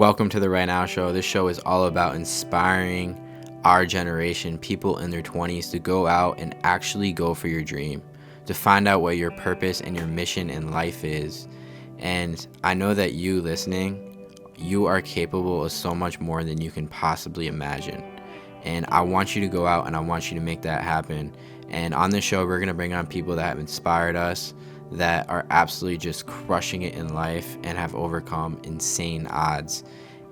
Welcome to the Right Now Show. This show is all about inspiring our generation, people in their 20s, to go out and actually go for your dream, to find out what your purpose and your mission in life is. And I know that you listening, you are capable of so much more than you can possibly imagine. And I want you to go out and I want you to make that happen. And on this show, we're going to bring on people that have inspired us, that are absolutely just crushing it in life and have overcome insane odds.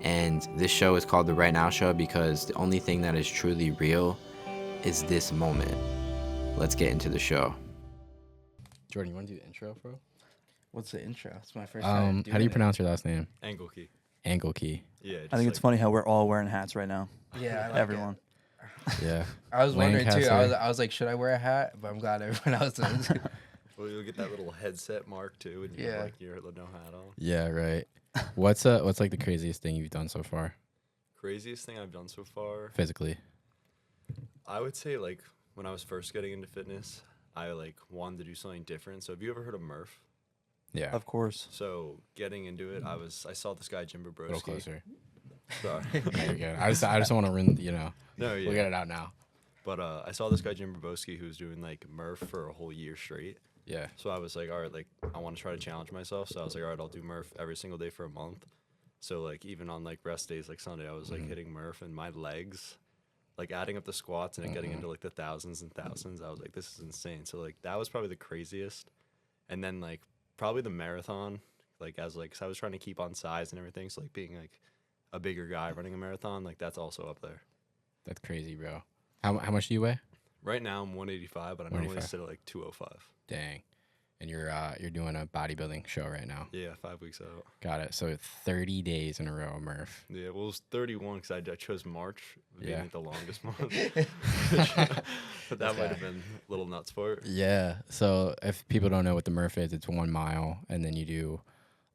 And this show is called The Right Now Show because the only thing that is truly real is this moment. Let's get into the show. Jordan, you want to do the intro, bro? What's the intro? It's my first time. How do you pronounce your last name? Engelke. Engelke. Yeah. I think it's funny how we're all wearing hats right now. Yeah, I like Everyone. Yeah. I was wondering too. Lancaster. I was like, should I wear a hat? But I'm glad everyone else does. Well, you'll get that little headset mark too, and you Yeah. have, like your no hat on. Yeah, right. What's like the craziest thing you've done so far, Craziest thing I've done so far, physically? I would say like when I was first getting into fitness, I like wanted to do something different. So have you ever heard of Murph? Yeah. Of course. So getting into it, I saw this guy Jim A little Broski. closer. Sorry. There you go. I just want to run, No, yeah. we'll get it out now. But I saw this guy Jim Broski who was doing like Murph for a whole year straight. Yeah. So I was like, all right, like I want to try to challenge myself. So I was like, all right, I'll do Murph every single day for a month. So like even on like rest days like Sunday, I was like hitting Murph, and my legs, like adding up the squats and it getting into like the thousands and thousands. I was like, this is insane. So like that was probably the craziest. And then like probably the marathon, like as like 'cause I was trying to keep on size and everything. So like being like a bigger guy running a marathon, like that's also up there. That's crazy, bro. How much do you weigh? Right now I'm 185, but I normally 185. sit at like 205. Dang. And you're doing a bodybuilding show right now. Yeah, 5 weeks out. Got it. So 30 days in a row, Murph. Yeah, well, it was 31 because I chose March being Yeah. like the longest month. But that might have been a little nuts for it. Yeah. So if people don't know what the Murph is, it's 1 mile, and then you do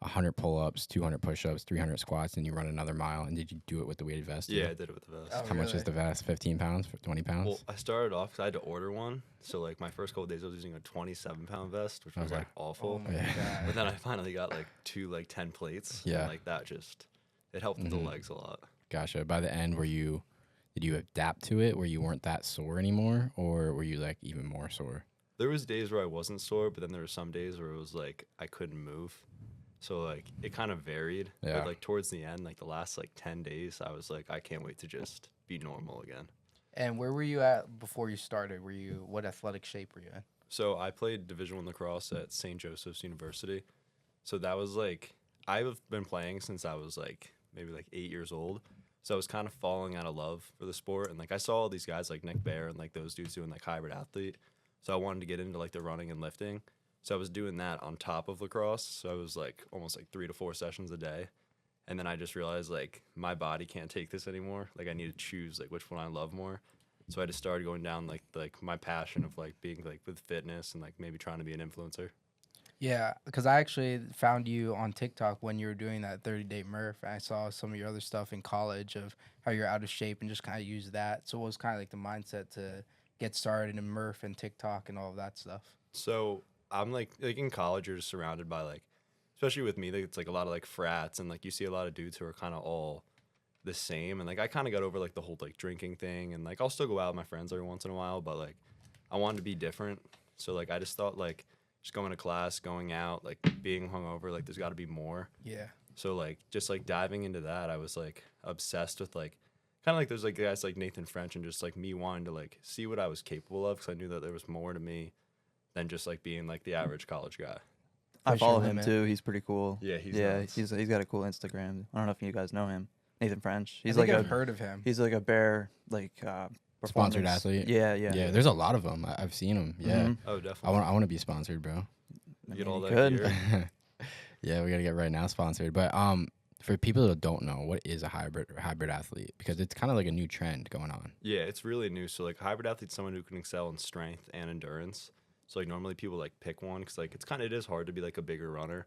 100 pull-ups, 200 push-ups, 300 squats, and you run another mile. And did you do it with the weighted vest? Yeah, too? I did it with the vest. Oh, How much really? is the vest? 15 pounds? 20 pounds? Well, I started off because I had to order one. So, like, my first couple of days, I was using a 27-pound vest, which was, Okay. like, awful. Oh my Yeah. god. But then I finally got, like, 2, like, 10 plates. Yeah. And, like, that just, it helped with the legs a lot. Gotcha. By the end, did you adapt to it where you weren't that sore anymore, or were you like even more sore? There was days where I wasn't sore, but then there were some days where it was, like, I couldn't move. So, like, it kind of varied. Yeah. But, like, towards the end, like, the last, like, 10 days, I was like, I can't wait to just be normal again. And where were you at before you started? What athletic shape were you in? So I played Division I lacrosse at St. Joseph's University. So that was like, I've been playing since I was like maybe like 8 years old. So I was kind of falling out of love for the sport. And like I saw all these guys like Nick Bear and like those dudes doing like hybrid athlete. So I wanted to get into like the running and lifting. So I was doing that on top of lacrosse. So I was like almost like 3 to 4 sessions a day. And then I just realized like my body can't take this anymore. Like I need to choose like which one I love more. So I just started going down like my passion of like being like with fitness and like maybe trying to be an influencer. Yeah, because I actually found you on TikTok when you were doing that 30-day Murph. And I saw some of your other stuff in college of how you're out of shape and just kind of use that. So it was kind of like the mindset to get started in Murph and TikTok and all of that stuff. So I'm like in college, you're just surrounded by like, especially with me, like, it's like a lot of like frats and like you see a lot of dudes who are kind of all the same. And like I kind of got over like the whole like drinking thing, and like I'll still go out with my friends every once in a while, but like I wanted to be different. So like I just thought like just going to class, going out, like being hungover, like there's got to be more. Yeah. So like just like diving into that, I was like obsessed with like kind of like there's like guys like Nathan French and just like me wanting to like see what I was capable of because I knew that there was more to me than just like being like the average college guy. I Push follow your him limit. too. He's pretty cool. Yeah, he's yeah. nuts. He's got a cool Instagram. I don't know if you guys know him. Nathan French. He's I think like I've heard of him. he's like a bear like Sponsored performance- athlete? Yeah, yeah. Yeah, there's a lot of them. I've seen them. Yeah. Mhm. Oh, definitely. I want to be sponsored, bro. I Get mean, all you that could. gear. Yeah, we got to get Right Now sponsored. But for people that don't know, what is a hybrid athlete? Because it's kind of like a new trend going on. Yeah, it's really new. So like hybrid athlete's someone who can excel in strength and endurance. So like normally people like pick one because like it is hard to be like a bigger runner,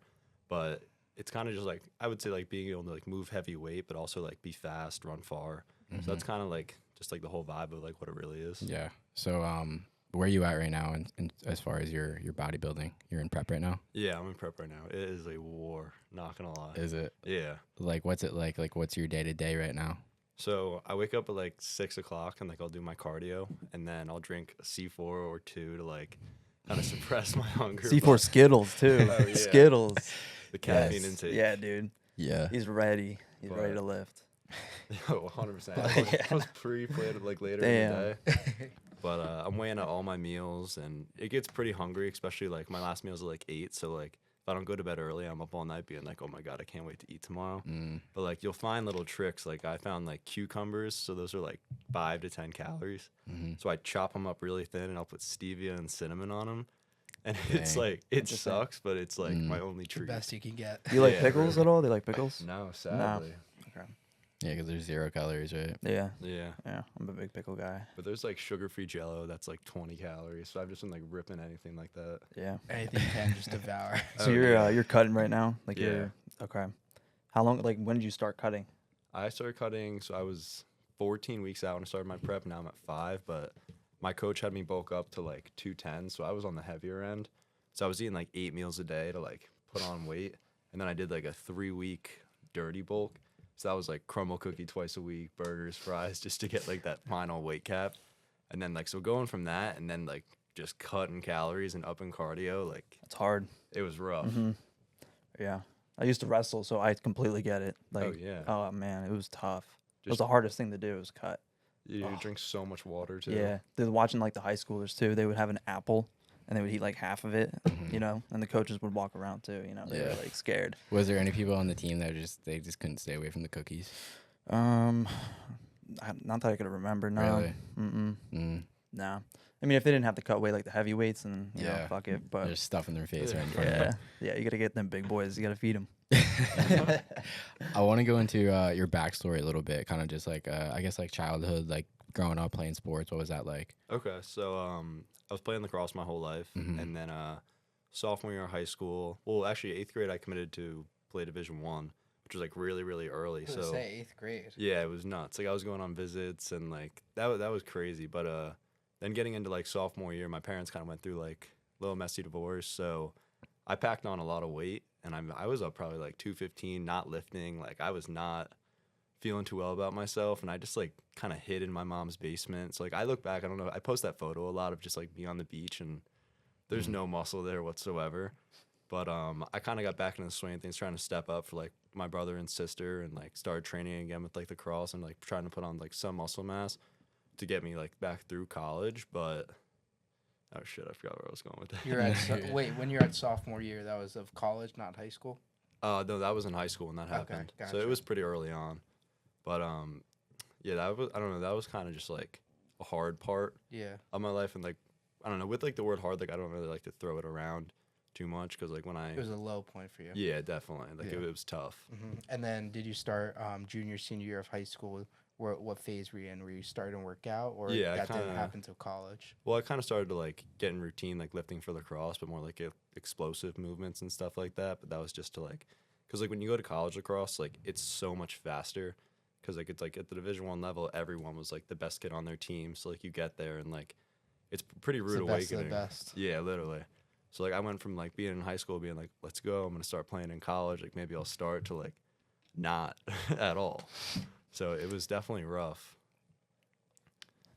but it's kind of just like I would say like being able to like move heavy weight, but also like be fast, run far. So that's kind of like just like the whole vibe of like what it really is. Yeah. So where are you at right now in as far as your bodybuilding? You're in prep right now? Yeah, I'm in prep right now. It is a war, not gonna lie. Is it? Yeah. Like, what's it like? Like, what's your day-to-day right now? So I wake up at like 6 o'clock and like I'll do my cardio and then I'll drink a C4 or two to like kind of suppress my hunger. C4 but Skittles too. Oh, yeah. Skittles. the caffeine Yes. intake. Yeah, dude. Yeah. He's ready. He's ready But- to lift. Oh, 100%. I was pre-planned like later in the day. But I'm weighing out all my meals and it gets pretty hungry, especially like my last meal's at like 8. So like if I don't go to bed early, I'm up all night being like, oh my God, I can't wait to eat tomorrow. Mm. But like you'll find little tricks. Like I found like cucumbers. So those are like 5 to 10 calories. Mm-hmm. So I chop them up really thin and I'll put stevia and cinnamon on them. And it's Dang. like, it Interesting. sucks, but it's like my only The treat. best you can get. Do you like Yeah, pickles really. at all? Do you like pickles? No, sadly. Yeah, because there's 0 calories, right? Yeah. Yeah. Yeah. I'm a big pickle guy. But there's like sugar-free Jello that's like 20 calories. So I've just been like ripping anything like that. Yeah. Anything you can just devour. So Oh, you're you're cutting right now? Like Yeah. you're okay. How long like when did you start cutting? I started cutting, so I was 14 weeks out when I started my prep. Now I'm at 5, but my coach had me bulk up to like 210, so I was on the heavier end. So I was eating like 8 meals a day to like put on weight, and then I did like a 3-week dirty bulk. So that was like crumble cookie twice a week, burgers, fries, just to get like that final weight cap. And then like so going from that and then like just cutting calories and upping cardio, like It's hard. it was rough. Yeah. I used to wrestle, so I completely get it. Like yeah. oh man, it was tough. It was Just- the hardest thing to do was cut. You Oh. drink so much water too. Yeah. They're watching like the high schoolers too. They would have an apple and they would eat like half of it, you know, and the coaches would walk around too, you know. They were Yeah. like scared. Was there any people on the team that they just couldn't stay away from the cookies? Not that I could remember, no. Really? Mm-mm. Mm. No. I mean, if they didn't have to cut weight like the heavyweights, then you know, Yeah. fuck it. But There's stuff in their face right in front of yeah, yeah, you gotta get them big boys. You gotta feed them. I want to go into your backstory a little bit, kind of just like I guess like childhood, like growing up playing sports. What was that like? Okay, so I was playing lacrosse my whole life, Mhm. and then sophomore year of high school. Well, actually, 8th grade, I committed to play Division 1, which was like really, really early. I was gonna So say 8th grade. yeah, it was nuts. Like I was going on visits, and like that was crazy. But then getting into like sophomore year, my parents kind of went through like a little messy divorce, so I packed on a lot of weight, and I was up probably like 215, not lifting. Like I was not feeling too well about myself, and I just like kind of hid in my mom's basement. So like I look back, I don't know, I post that photo a lot of just like me on the beach, and there's no muscle there whatsoever. But I kind of got back into the swing of things, trying to step up for like my brother and sister, and like started training again with like the cross and like trying to put on like some muscle mass to get me like back through college. But oh shit, I forgot where I was going with that. You're at wait, when you're at sophomore year, that was of college, not high school. No, that was in high school when that happened. So gotcha. it was pretty early on. But yeah, that was, I don't know, that was kind of just like a hard part Yeah. of my life, and like I don't know, with like the word hard, like I don't really like to throw it around too much, because like when I It was a low point for you. yeah, definitely, like Yeah. it was tough. And then did you start junior, senior year of high school? What phase were you in? Were you starting to work out, or Yeah, I that didn't kinda- happen till college? Well, I kind of started to like get in routine, like lifting for lacrosse, but more like explosive movements and stuff like that. But that was just to like, because like when you go to college lacrosse, like it's so much faster. Because like it's like at the Division 1 level, everyone was like the best kid on their team. So like you get there and like it's pretty It's rude the best of awakening. the best. Yeah, literally. So like I went from like being in high school, being like, let's go, I'm gonna start playing in college. Like maybe I'll start to like not at all. So it was definitely rough.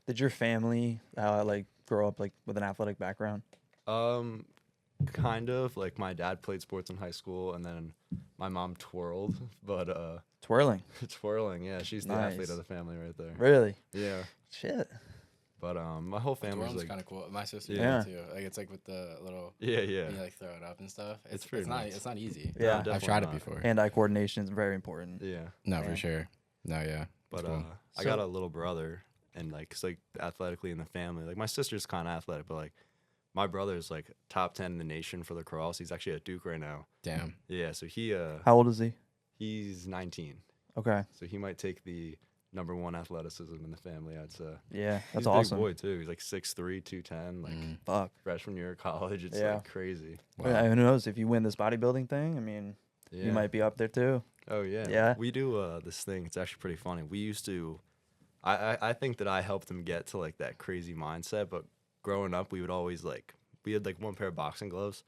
Did your family like grow up like with an athletic background? Kind of like my dad played sports in high school, and then my mom twirled, but Twirling. twirling, yeah, she's the athlete Nice. of the family right there. Really? Yeah, Shit. but my whole family's Twirling's like, kind of cool. My sister Yeah. did it too. Like it's like with the little yeah, yeah, you like throw it up and stuff. It's pretty not nuts. it's not easy. Yeah. I've definitely tried it not. before. Hand-eye coordination is very important. yeah. No, Yeah. for sure. No, yeah. But It's cool. I got a little brother, and like, 'cause like athletically in the family, like my sister's kind of athletic, but like my brother's like top 10 in the nation for lacrosse. He's actually at Duke right now. Damn. Yeah, so How old is he? he's 19, Okay. so he might take the #1 athleticism in the family, I'd say. Yeah, He's that's a awesome. big boy too. He's like 6'3", 210, like Mm. Fuck. freshman year of college. It's Yeah. like crazy. Wow. Yeah, who knows if you win this bodybuilding thing? I mean, Yeah. you might be up there too. Oh yeah. Yeah? We do this thing. It's actually pretty funny. We used to. I think that I helped him get to like that crazy mindset, but growing up, we would always like we had like one pair of boxing gloves.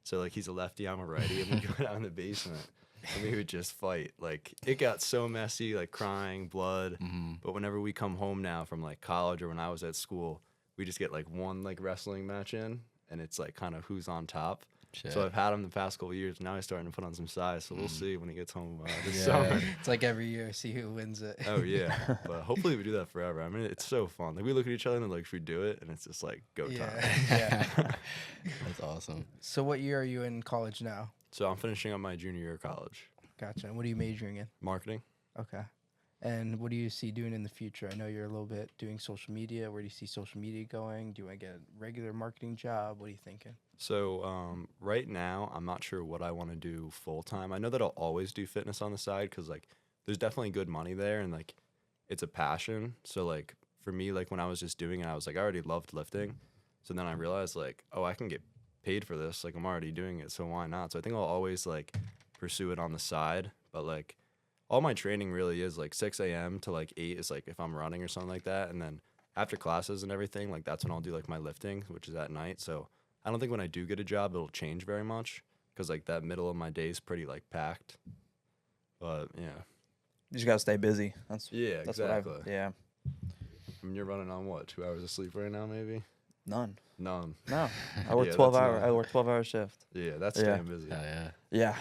So like he's a lefty, I'm a righty, and we go down in the basement and we would just fight. Like it got so messy, like crying, blood. But whenever we come home now from like college or when I was at school, we just get like one like wrestling match in, and it's like kind of who's on top. Shit. So I've had him the past couple of years. Now he's starting to put on some size. So we'll see when he gets home this Yeah. summer. It's like every year, see who wins it. Oh yeah, but hopefully we do that forever. I mean, it's so fun. Like we look at each other and like, should we do it? And it's just like go time. Yeah. That's awesome. So what year are you in college now? So I'm finishing up my junior year of college. Gotcha. What are you majoring in? Marketing. Okay. And what do you see doing in the future? I know you're a little bit doing social media. Where do you see social media going? Do you want to get a regular marketing job? What are you thinking? So right now, I'm not sure what I want to do full time. I know that I'll always do fitness on the side because like there's definitely good money there and like it's a passion. So like for me, like when I was just doing it, I was like I already loved lifting. So then I realized like, oh, I can get paid for this. Like I'm already doing it, so why not? So I think I'll always like pursue it on the side. But like all my training really is like 6 a.m. to like 8 is like if I'm running or something like that. And then after classes and everything, like that's when I'll do like my lifting, which is at night. So I don't think when I do get a job, it'll change very much because like that middle of my day is pretty like packed. But yeah. You just gotta stay busy. That's Exactly. What yeah. I mean, you're running on what, 2 hours of sleep right now, maybe? None. None. No. I work Yeah, 12 that's hour. none. I work 12-hour shift. Yeah, that's Yeah. staying busy. Hell yeah. Yeah.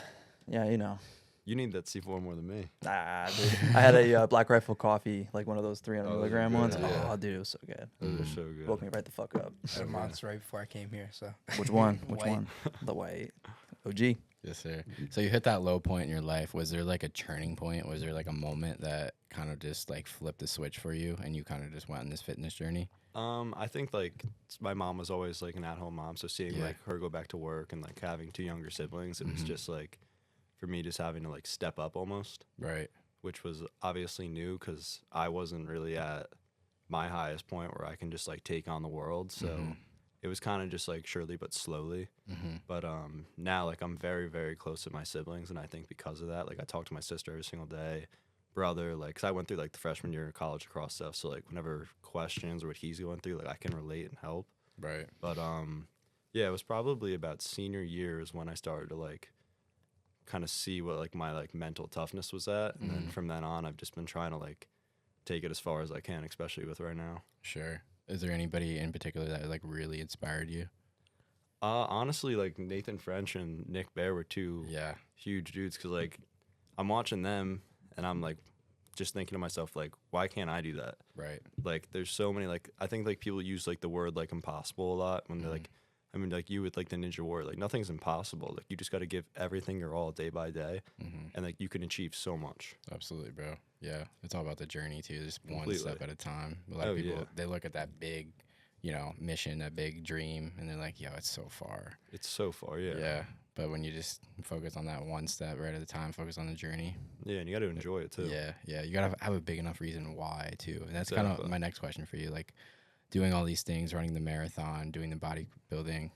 Yeah. You know. You need that C4 more than me. Nah, dude. I had a Black Rifle coffee, like one of those 300 Oh, those are milligram good, ones. yeah. Oh, dude, it was so good. Those are so good. Woke me right the fuck up. I had a monster right before I came here. So Which one? Which White. one? The white. OG. Yes, sir. So you hit that low point in your life. Was there like a turning point? Was there like a moment that kind of just like flipped the switch for you and you kind of just went on this fitness journey? I think like my mom was always like an at-home mom, so seeing Yeah. like her go back to work and like having 2 younger siblings, it was Mhm. just like for me just having to like step up almost, Right. which was obviously new because I wasn't really at my highest point where I can just like take on the world. So Mhm. it was kind of just like surely but slowly. Mm-hmm. But now like I'm very very close to my siblings, and I think because of that, like I talk to my sister every single day, brother, like because I went through like the freshman year of college across stuff, so like whenever questions or what he's going through, like I can relate and help. Right. But yeah, it was probably about senior year is when I started to like kind of see what like my like mental toughness was at, and then Mhm. from then on I've just been trying to like take it as far as I can, especially with right now. Sure. Is there anybody in particular that like really inspired you? Honestly, like Nathan French and Nick Bear were two Yeah. huge dudes because like I'm watching them and I'm like just thinking to myself like, why can't I do that? Right. Like there's so many like I think like people use like the word like impossible a lot when they're like, I mean like you with like the Ninja Warrior, like nothing's impossible. Like you just got to give everything your all day by day, Mm-hmm. and like you can achieve so much. Absolutely, bro. Yeah. It's all about the journey too. Just one Completely. step at a time. A lot Oh, of people yeah. they look at that big, mission, that big dream, and they're like, yo, it's so far. It's so far, yeah. Yeah. But when you just focus on that one step right at a time, focus on the journey. Yeah, and you got to enjoy it too. Yeah, yeah. You gotta have a big enough reason why too, and that's kind of Exactly. my next question for you. Like, doing all these things, running the marathon, doing the bodybuilding,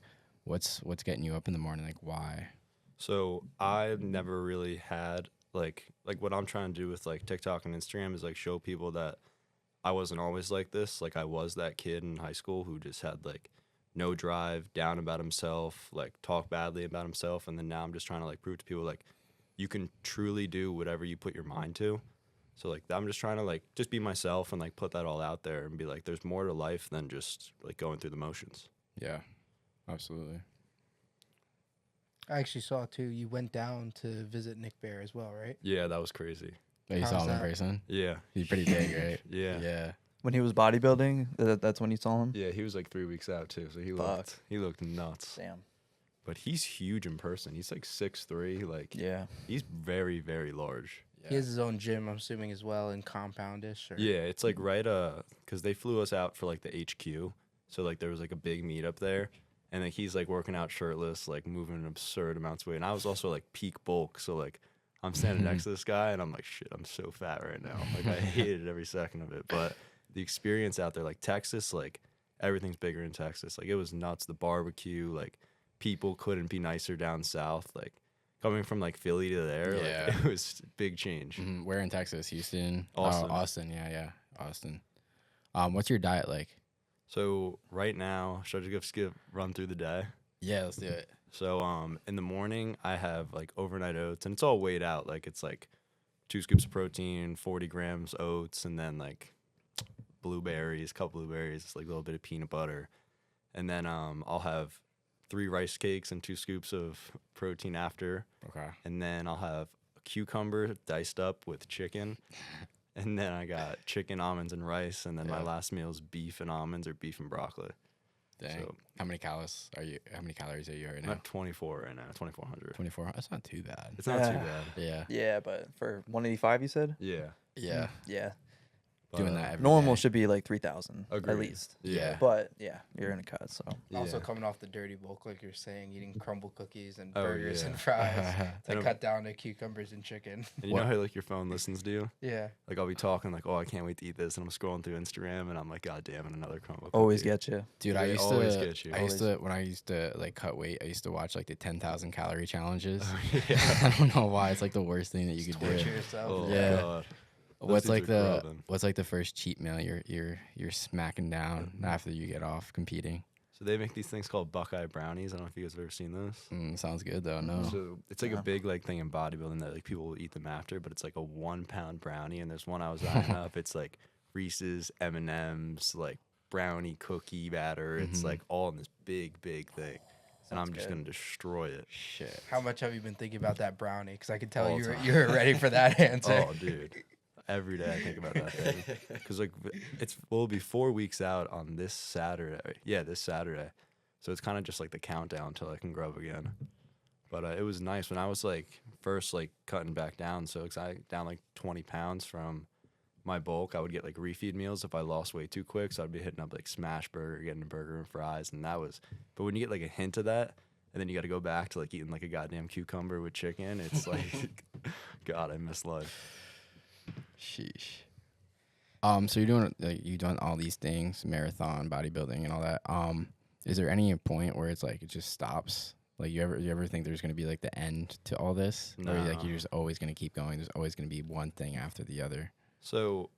what's getting you up in the morning? Like, why? So I've never really had like what I'm trying to do with like TikTok and Instagram is like show people that I wasn't always like this. Like I was that kid in high school who just had like no drive, down about himself, like talk badly about himself, and then now I'm just trying to like prove to people like you can truly do whatever you put your mind to. So like I'm just trying to like just be myself and like put that all out there and be like there's more to life than just like going through the motions. Yeah, absolutely. I actually saw too. You went down to visit Nick Bear as well, right? Yeah, that was crazy. Oh, you How's saw him in that? person? Yeah. He's pretty big, right? Yeah. Yeah. When he was bodybuilding, that's when you saw him. Yeah, he was like 3 weeks out too, so Fuck. he looked nuts. Damn. But he's huge in person. He's like 6'3", like Yeah. he's very, very large. He has his own gym, I'm assuming, as well, in Compoundish. Or Yeah, it's like right because they flew us out for like the HQ, so like there was like a big meetup there, and like he's like working out shirtless, like moving absurd amounts of weight, and I was also like peak bulk, so like I'm standing next to this guy, and I'm like, shit, I'm so fat right now. Like I hated every second of it, but the experience out there, like Texas, like everything's bigger in Texas. Like it was nuts. The barbecue, like people couldn't be nicer down south. Like coming from like Philly to there, Yeah. like it was big change. Mhm. Where in Texas? Houston? Austin. Oh, Austin. Yeah, yeah. Austin. What's your diet like? So right now, should I just run through the day? Yeah, let's do it. So in the morning I have like overnight oats, and it's all weighed out. Like it's like 2 scoops of protein, 40 grams oats, and then like blueberries, couple blueberries, like a little bit of peanut butter, and then I'll have 3 rice cakes and 2 scoops of protein after, Okay. and then I'll have a cucumber diced up with chicken, and then I got chicken, almonds, and rice, and then my Yeah. last meal is beef and almonds or beef and broccoli. Dang. So- How many calories are you? How many calories are you right I'm now? at 24 right now, 2,400. 24. That's not too bad. It's not too Yeah. bad. Yeah. Yeah, but for 185, you said? Yeah. Yeah. Yeah. Doing But, that every Normal day. should be like 3,000 at Agreed. least. Yeah. But yeah, you're in a cut, so. Also yeah. coming off the dirty bulk, like you're saying, eating crumble cookies and Oh, burgers yeah. and fries. And To cut down to cucumbers and chicken. And you know how like your phone listens to you? Yeah. Like I'll be talking like, oh, I can't wait to eat this, and I'm scrolling through Instagram, and I'm like, God damn it, another crumble. Always cookie." get you. Dude, They I used always to. get you. I used to when I used to like cut weight. I used to watch like the 10,000 calorie challenges. yeah. I don't know why. It's like the worst thing that you Just could torture do. yourself. Oh Yeah. God. Those What's dudes like are the grubbing. what's like the first cheat meal you're smacking down after you get off competing? So they make these things called Buckeye brownies. I don't know if you guys have ever seen those. Sounds good though. No. So it's like Yeah. a big like thing in bodybuilding that like people will eat them after, but it's like a 1 pound brownie, and there's one I was eyeing up. It's like Reese's, M&Ms, like brownie cookie batter. It's Mhm. like all in this big thing, and I'm Sounds just good. gonna destroy it. Shit. How much have you been thinking about that brownie? Because I could tell All you the were, time. you were ready for that answer. Oh, dude. Every day I think about that thing. Because, like, we'll be 4 weeks out on this Saturday. Yeah, this Saturday. So it's kind of just like the countdown till I can grow up again. But it was nice when I was, like, first, like, cutting back down. So I down, like, 20 pounds from my bulk. I would get, like, refeed meals if I lost weight too quick. So I'd be hitting up, like, Smash Burger, getting a burger and fries. And that was, but when you get, like, a hint of that, and then you got to go back to, like, eating, like, a goddamn cucumber with chicken, it's like, God, I miss life. Sheesh. So you're doing all these things, marathon, bodybuilding, and all that. Is there any point where it's like it just stops? Like you ever think there's gonna be like the end to all this, or like No. you're just always gonna keep going? There's always gonna be one thing after the other. So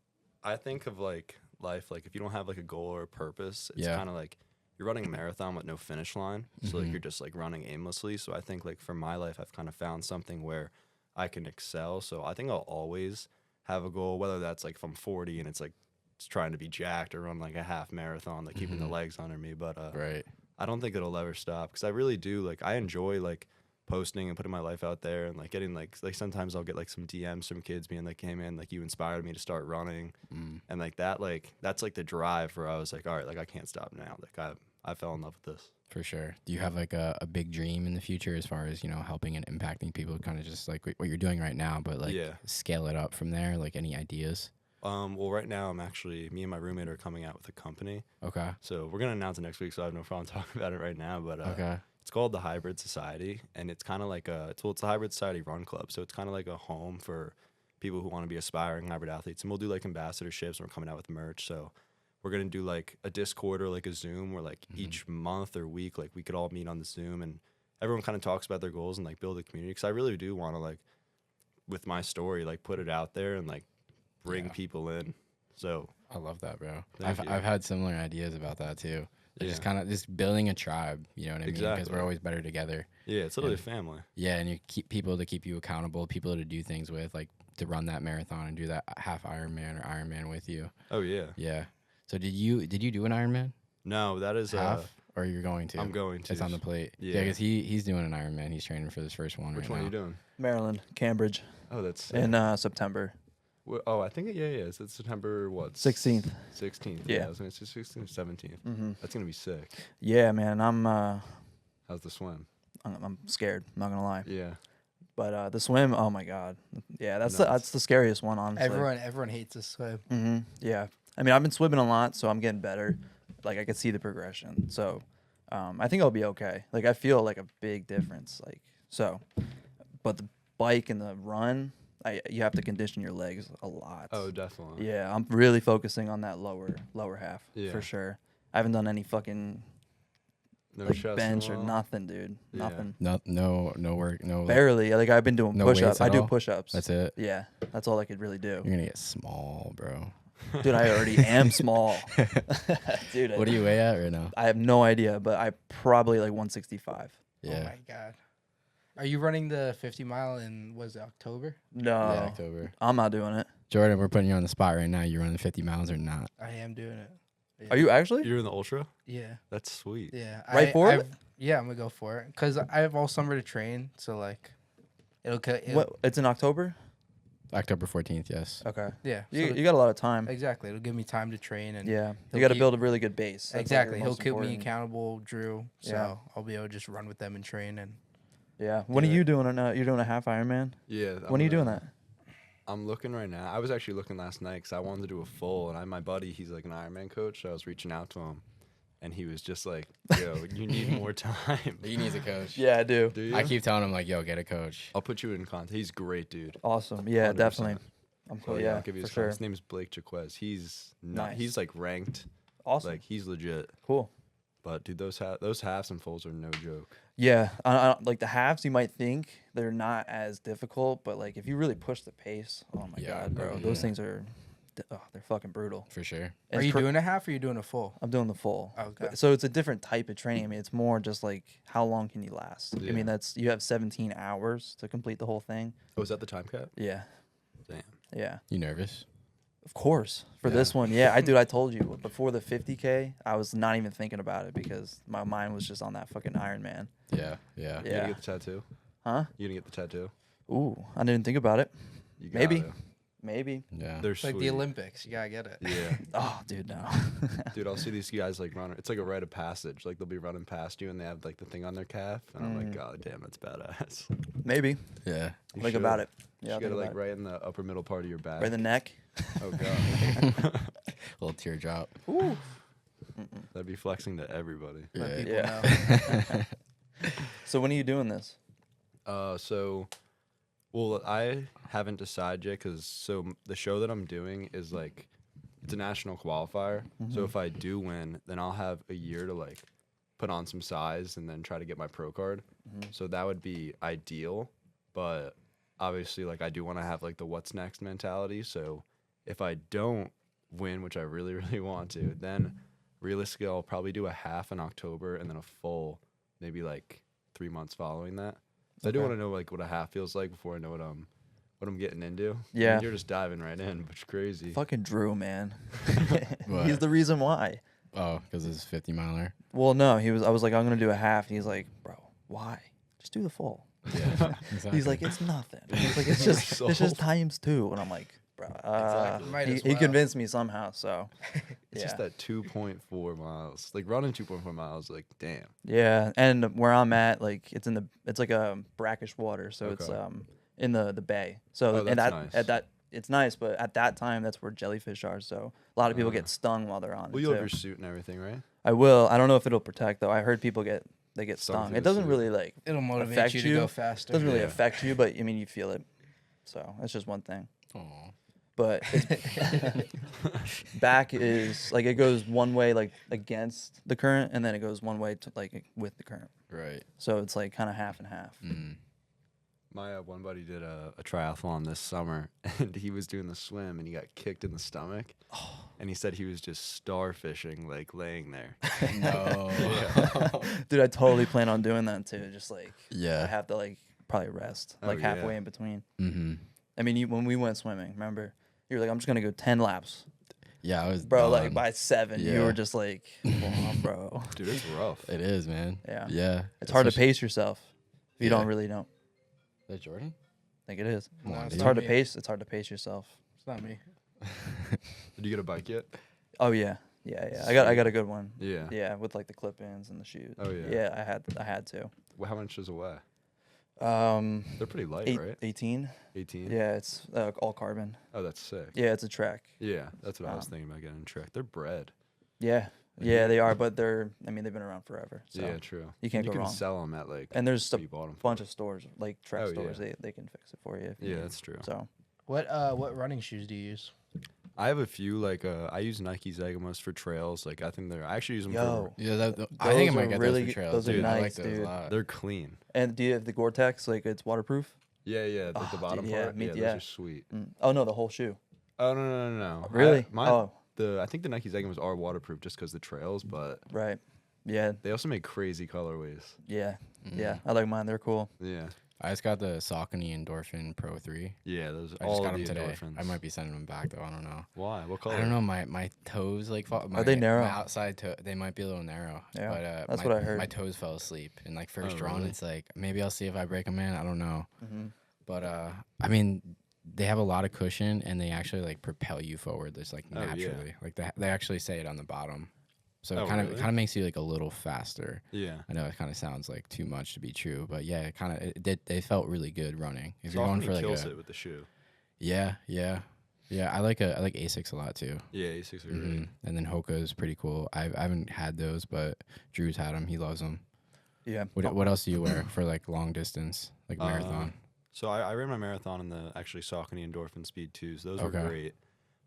I think of like life, like if you don't have like a goal or a purpose, it's Yeah. kind of like you're running a marathon with no finish line. So like Mhm. you're just like running aimlessly. So I think like for my life, I've kind of found something where I can excel. So I think I'll always have a goal, whether that's like if I'm 40 and it's like just trying to be jacked or run like a half marathon, like keeping the Mhm. legs under me. But Right. I don't think it'll ever stop because I really do. Like I enjoy like posting and putting my life out there and like getting like sometimes I'll get like some DMs from kids being like, hey man, like you inspired me to start running. And like that's like the drive where I was like, all right, like I can't stop now. Like I fell in love with this. For sure. Do you have like a big dream in the future as far as, helping and impacting people, kind of just like what you're doing right now, but like Yeah. scale it up from there? Like any ideas? Well, right now I'm actually, me and my roommate are coming out with a company. Okay. So we're going to announce it next week. So I have no problem talking about it right now, but Okay. it's called the Hybrid Society, and it's kind of like it's a Hybrid Society run club. So it's kind of like a home for people who want to be aspiring hybrid athletes. And we'll do like ambassadorships, and we're coming out with merch. So we're going to do like a Discord or like a Zoom where like each month or week, like we could all meet on the Zoom and everyone kind of talks about their goals and like build a community. Cause I really do want to like, with my story, like put it out there and like bring Yeah. people in. So I love that, bro. Thank you. I've had similar ideas about that too. Just Yeah. kind of just building a tribe, you know what I mean? Because Exactly. we're always better together. yeah, it's literally a family. Yeah, and you keep people to keep you accountable, people to do things with, like to run that marathon and do that half Ironman or Ironman with you. Oh yeah. Yeah. So did you do an Ironman? No, that is, Half? Or you're going to? I'm going to. It's on the plate. Yeah, Yeah. because he's doing an Ironman. He's training for this first one Which right one now. are you doing? Maryland, Cambridge, Oh, that's in September oh, I think it's September what? 16th. 16th. Yeah. I was gonna say 16th, 17th. Mm-hmm. That's gonna be sick. Yeah, man, I'm How's the swim? scared. I'm not gonna lie. Yeah. But the swim, oh my god, yeah, that's Nuts. the scariest one, honestly. Everyone hates to swim. Mm-hmm. Yeah, I mean, I've been swimming a lot, so I'm getting better. Like I can see the progression. So I think I'll be okay. Like I feel like a big difference. Like so, but the bike and the run, you have to condition your legs a lot. Oh, definitely. Yeah, I'm really focusing on that lower half Yeah. for sure. I haven't done any fucking No like chest in a bench or while? nothing, dude. Yeah. Nothing. No work, no. Like, Barely. Like I've been doing No push-ups. weights at I do all? push-ups. that's it. Yeah, that's all I could really do. You're gonna get small, bro. Dude, I already am small. Dude, What do you weigh at right now? I have no idea, but I probably like 165. Oh Yeah. my god. Are you running the 50 mile in was it October? No, Yeah, October. I'm not doing it. Jordan, we're putting you on the spot right now. You running 50 miles or not? I am doing it. Yeah. Are you actually? You're in the ultra? Yeah. That's sweet. Yeah. Right for it? Yeah, I'm gonna go for it cuz I have all summer to train, so like it'll What? It's in October? October 14th, yes. Okay. yeah. You got a lot of time. Exactly. It'll give me time to train and Yeah. he'll You got to keep- build a really good base. That's, like, exactly. your He'll most keep me important. accountable, Drew. So Yeah. I'll be able to just run with them and train and Yeah. When are Yeah. you doing it now? You're doing a half Ironman? Yeah. When are you doing that? I'm looking right now. I was actually looking last night because I wanted to do a full, and my buddy, he's like an Ironman coach, so I was reaching out to him, and he was just like, "Yo, you need more time." He needs a coach. Yeah, I do. Do you? I keep telling him, like, yo, get a coach. I'll put you in contact. He's a great, dude. Awesome. Yeah, 100%. definitely. I'm So, cool. I'll Yeah, give you for his sure. His name is Blake Jaquez. He's not. Nice. He's like ranked. Awesome. Like he's legit. Cool. But dude, those halves and fulls are no joke. Yeah, like the halves, you might think they're not as difficult, but like if you really push the pace, oh my Yeah, god, bro, yeah. those things are, they're fucking brutal. For sure. Are It's you cr- doing a half or are you doing a full? I'm doing the full. Okay. So it's a different type of training. I mean, it's more just like how long can you last? I Yeah. mean, you have 17 hours to complete the whole thing. Oh, is that the time cap? Yeah, Damn. yeah. You nervous? Of course. For this one, yeah. I told you before the 50K, I was not even thinking about it because my mind was just on that fucking Iron Man. Yeah, yeah. You Yeah. gonna get the tattoo? Huh? You gonna get the tattoo? Ooh, I didn't think about it. You Maybe. gotta. Maybe. Yeah. They're It's like sweet. the Olympics. You gotta get it. Yeah. Oh, dude, no. Dude, I'll see these guys like run. It's like a rite of passage. Like they'll be running past you and they have like the thing on their calf, and I'm like, God damn, that's badass. Maybe. Yeah. You Think should. about it. You Yeah, should think get it like about right in the upper middle part of your back. Right in the neck. Oh god. Little teardrop. Ooh. That'd be flexing to everybody. Let people Yeah. know. So when are you doing this? Well, I haven't decided yet because the show that I'm doing is like, it's a national qualifier. So if I do win, then I'll have a year to like put on some size and then try to get my pro card. So that would be ideal. But obviously, like I do want to have like the what's next mentality. So if I don't win, which I really, really want to, then realistically, I'll probably do a half in October and then a full maybe like 3 months following that. So I do Okay. want to know like what a half feels like before I know what I'm getting into. I mean, Yeah. you're just diving right in, which is crazy. Fucking Drew, man. What? He's the reason why. Oh, because it's 50 miler. Well, no, I was like, I'm gonna do a half. And he's like, bro, why? Just do the full. Yeah. Exactly. He's like, it's nothing. He's like, it's just Sold. times 2. And I'm like, bro, Exactly. Might as he well. convinced me somehow. So It's yeah. just that 2.4 miles. Like running 2.4 miles, like damn. Yeah, and where I'm at, like it's like a brackish water, so it's Okay. in the bay. So Oh, and that's at nice. that it's nice, but at that time that's where jellyfish are. So a lot of people get stung while they're on Well, it you'll have too. your suit and everything, right? I will. I don't know if it'll protect though. I heard people get Stung stung. through It the doesn't suit. really like It'll motivate affect you to you. go faster. doesn't really Yeah. affect you, but I mean you feel it. So that's just one thing. Aw. But it's back is like it goes one way like against the current, and then it goes one way to like with the current. Right. So it's like kind of half and half. Mm. My one buddy did a triathlon this summer, and he was doing the swim, and he got kicked in the stomach, and he said he was just starfishing, like laying there. No. Dude, I totally plan on doing that too. Just like I Yeah. have to like probably rest Oh, like yeah. halfway in between. Mm-hmm. I mean, when we went swimming, remember you were like, I'm just gonna go 10 laps, Yeah, I was bro. Like done. by 7, you Yeah. were just like, come on, bro. Dude, it's rough. It is, man. Yeah. Yeah. It's hard to Especially- pace yourself if you Yeah. don't really know. Is that Jordan? I think it is. Come on, No, dude. It's hard to me. pace. It's hard to pace yourself. It's not me. Did you get a bike yet? Oh yeah, yeah. I got a good one. Yeah. Yeah, with like the clip-ins and the shoes. Oh, yeah. Yeah, I had to. Well, how much does it weigh? They're They're pretty light, right? 18. 18? Yeah, it's all carbon. Oh, that's sick. Yeah, it's a Trek. Yeah, that's what I was Um, thinking about getting a Trek. They're bred. Yeah, yeah, they are, but they've been around forever. So. Yeah, true. you can't you go can wrong. sell them at like And there's a what you bought 'em for. bunch of stores, like Trek Oh, stores. yeah. They can fix it for you. If you Yeah, need. that's true. So What running shoes do you use? I have a few like I use Nike Zegamos for trails. Like I think I actually use them yo, Yeah, I think I Those might are get really those good- for trails. those are dude. I like nice, those dude. a lot. they're clean. and do you have the Gore-Tex? Like it's waterproof? Yeah, like the Oh, bottom dude, yeah, part. me- Yeah, yeah. those are sweet. Oh no, the whole shoe. Oh no. Really? I think the Nike Zeggimas are waterproof just because the trails, but Right. Yeah. they also make crazy colorways. Yeah. Yeah. I like mine. They're cool. Yeah. I just got the Saucony Endorphin Pro 3. Yeah, those I just all got the them today. endorphins. I might be sending them back though. I don't know. Why? What color? I don't know. My toes like Are they narrow? My outside toe, they might be a little narrow. Yeah, but that's my, what I heard. My toes fell asleep, and like first Oh, run, really? it's like maybe I'll see if I break them in. I don't know. Mm-hmm. But I mean, they have a lot of cushion, and they actually like propel you forward. Just like Oh, yeah. naturally, like they actually say it on the bottom, so Oh, it kind really? of makes you like a little faster. Yeah. I know it kind of sounds like too much to be true, but yeah, it kind of they felt really good running. If you're going Saucony for like kills a it with the shoe. yeah. I like Asics a lot too. Yeah, A6 are Mhm. great. And then Hoka is pretty cool. I haven't had those, but Drew's had them. He loves them. Yeah. What else do you wear for like long distance, like marathon? So I ran my marathon in the actually Saucony Endorphin Speed 2s. Those were Okay. great.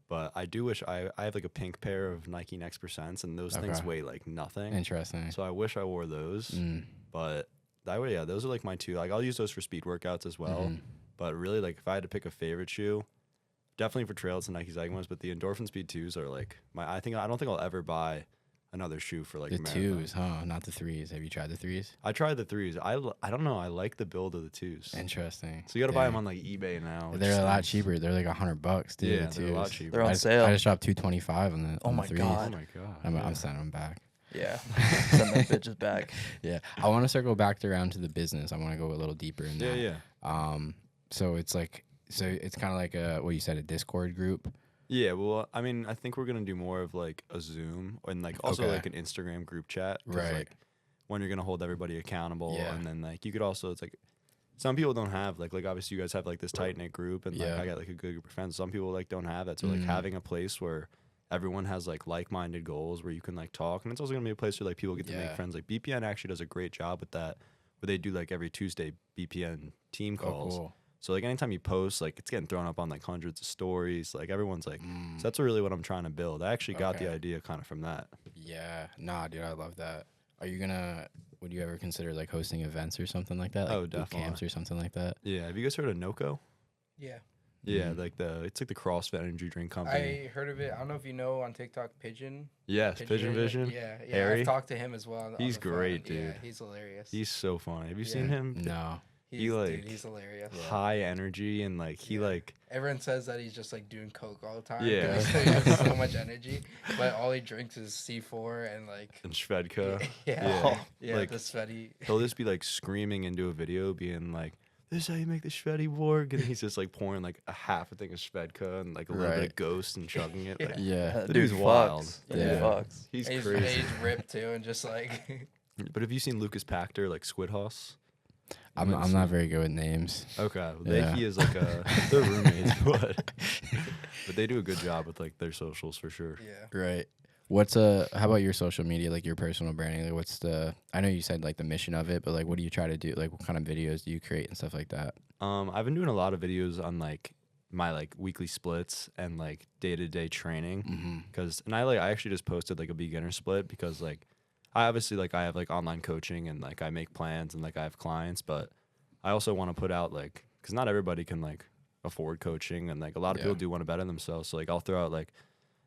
But I do wish I have like a pink pair of Nike Next Percents, and those things Okay. weigh like nothing. Interesting. So I wish I wore those. Mm. But that way, yeah, those are like my two. Like I'll use those for speed workouts as well. Mhm. But really, like if I had to pick a favorite shoe, definitely for trails, the Nike Zeggimas. But the Endorphin Speed 2s are like I don't think I'll ever buy another shoe for like The a marathon. twos, huh? Not the threes. Have you tried the threes? I tried the 3s. I don't know. I like the build of the 2s. Interesting. So you got to buy them Damn. on like eBay now. which They're a lot stinks. cheaper. They're like $100 too. Yeah, the they're a lot twos. cheaper. They're on I just, sale. I just dropped $225 on the Oh on my the threes. God. Oh my god. I'm yeah. sending them back. Yeah. Send them bitches back. Yeah, I want to circle back around to the business. I want to go a little deeper in Yeah, that. yeah. So it's kind of like what you said, a Discord group. Yeah, well, I mean, I think we're gonna do more of like a Zoom and like also Okay. like an Instagram group chat. 'Cause, Right. Like when you're gonna hold everybody accountable, Yeah. and then like you could also it's like some people don't have like obviously you guys have like this tight knit group, and like Yeah. I got like a good group of friends. Some people like don't have that, so like Mhm. having a place where everyone has like minded goals where you can like talk, and it's also gonna be a place where like people get to make Yeah. friends. Like BPN actually does a great job with that, where they do like every Tuesday BPN team Oh, calls. cool. So like anytime you post, like it's getting thrown up on like hundreds of stories. Like everyone's like, Mm. so that's really what I'm trying to build. I actually got the Okay. idea kind of from that. Yeah, nah, dude, I love that. Would you ever consider like hosting events or something like that? Like Oh, boot definitely. camps or something like that? Yeah. Have you guys heard of NOCO? Yeah. Yeah, Mhm. like it's like the CrossFit energy drink company. I heard of it. I don't know if you know on TikTok, Pigeon. Yes, Pigeon Vision. Yeah, yeah. Harry? I've talked to him as well. On He's the phone. great, Yeah, dude. he's hilarious. He's so funny. Have you seen Yeah. him? No. Dude, like, he's hilarious. High energy and like he Yeah. like Everyone says that he's just like doing coke all the time. Yeah. He has so much energy, but all he drinks is C4 and like. and Shvedka. Yeah, yeah, like, the sweaty. He'll just be like screaming into a video, being like, "This is how you make the Shveddy Borg," and he's just like pouring like a half a thing of Shvedka and like a little bit Right. of Ghost and chugging it. Like, Yeah. The dude's wild. Fucks. Yeah. Yeah. Fucks. he's He's crazy. ripped too, and just like. But have you seen Lucas Pachter, like Squidhouse? I'm not very good with names. Okay, well, Yeah. he is like they're roommates, but they do a good job with like their socials for sure. Yeah. Right. How about your social media, like your personal branding? Like I know you said like the mission of it, but like what do you try to do? Like what kind of videos do you create and stuff like that? I've been doing a lot of videos on like my like weekly splits and like day-to-day training Mm-hmm. I actually just posted like a beginner split because like I obviously like I have like online coaching and like I make plans and like I have clients, but I also want to put out like because not everybody can like afford coaching and like a lot of Yeah. people do want to better themselves, so like I'll throw out like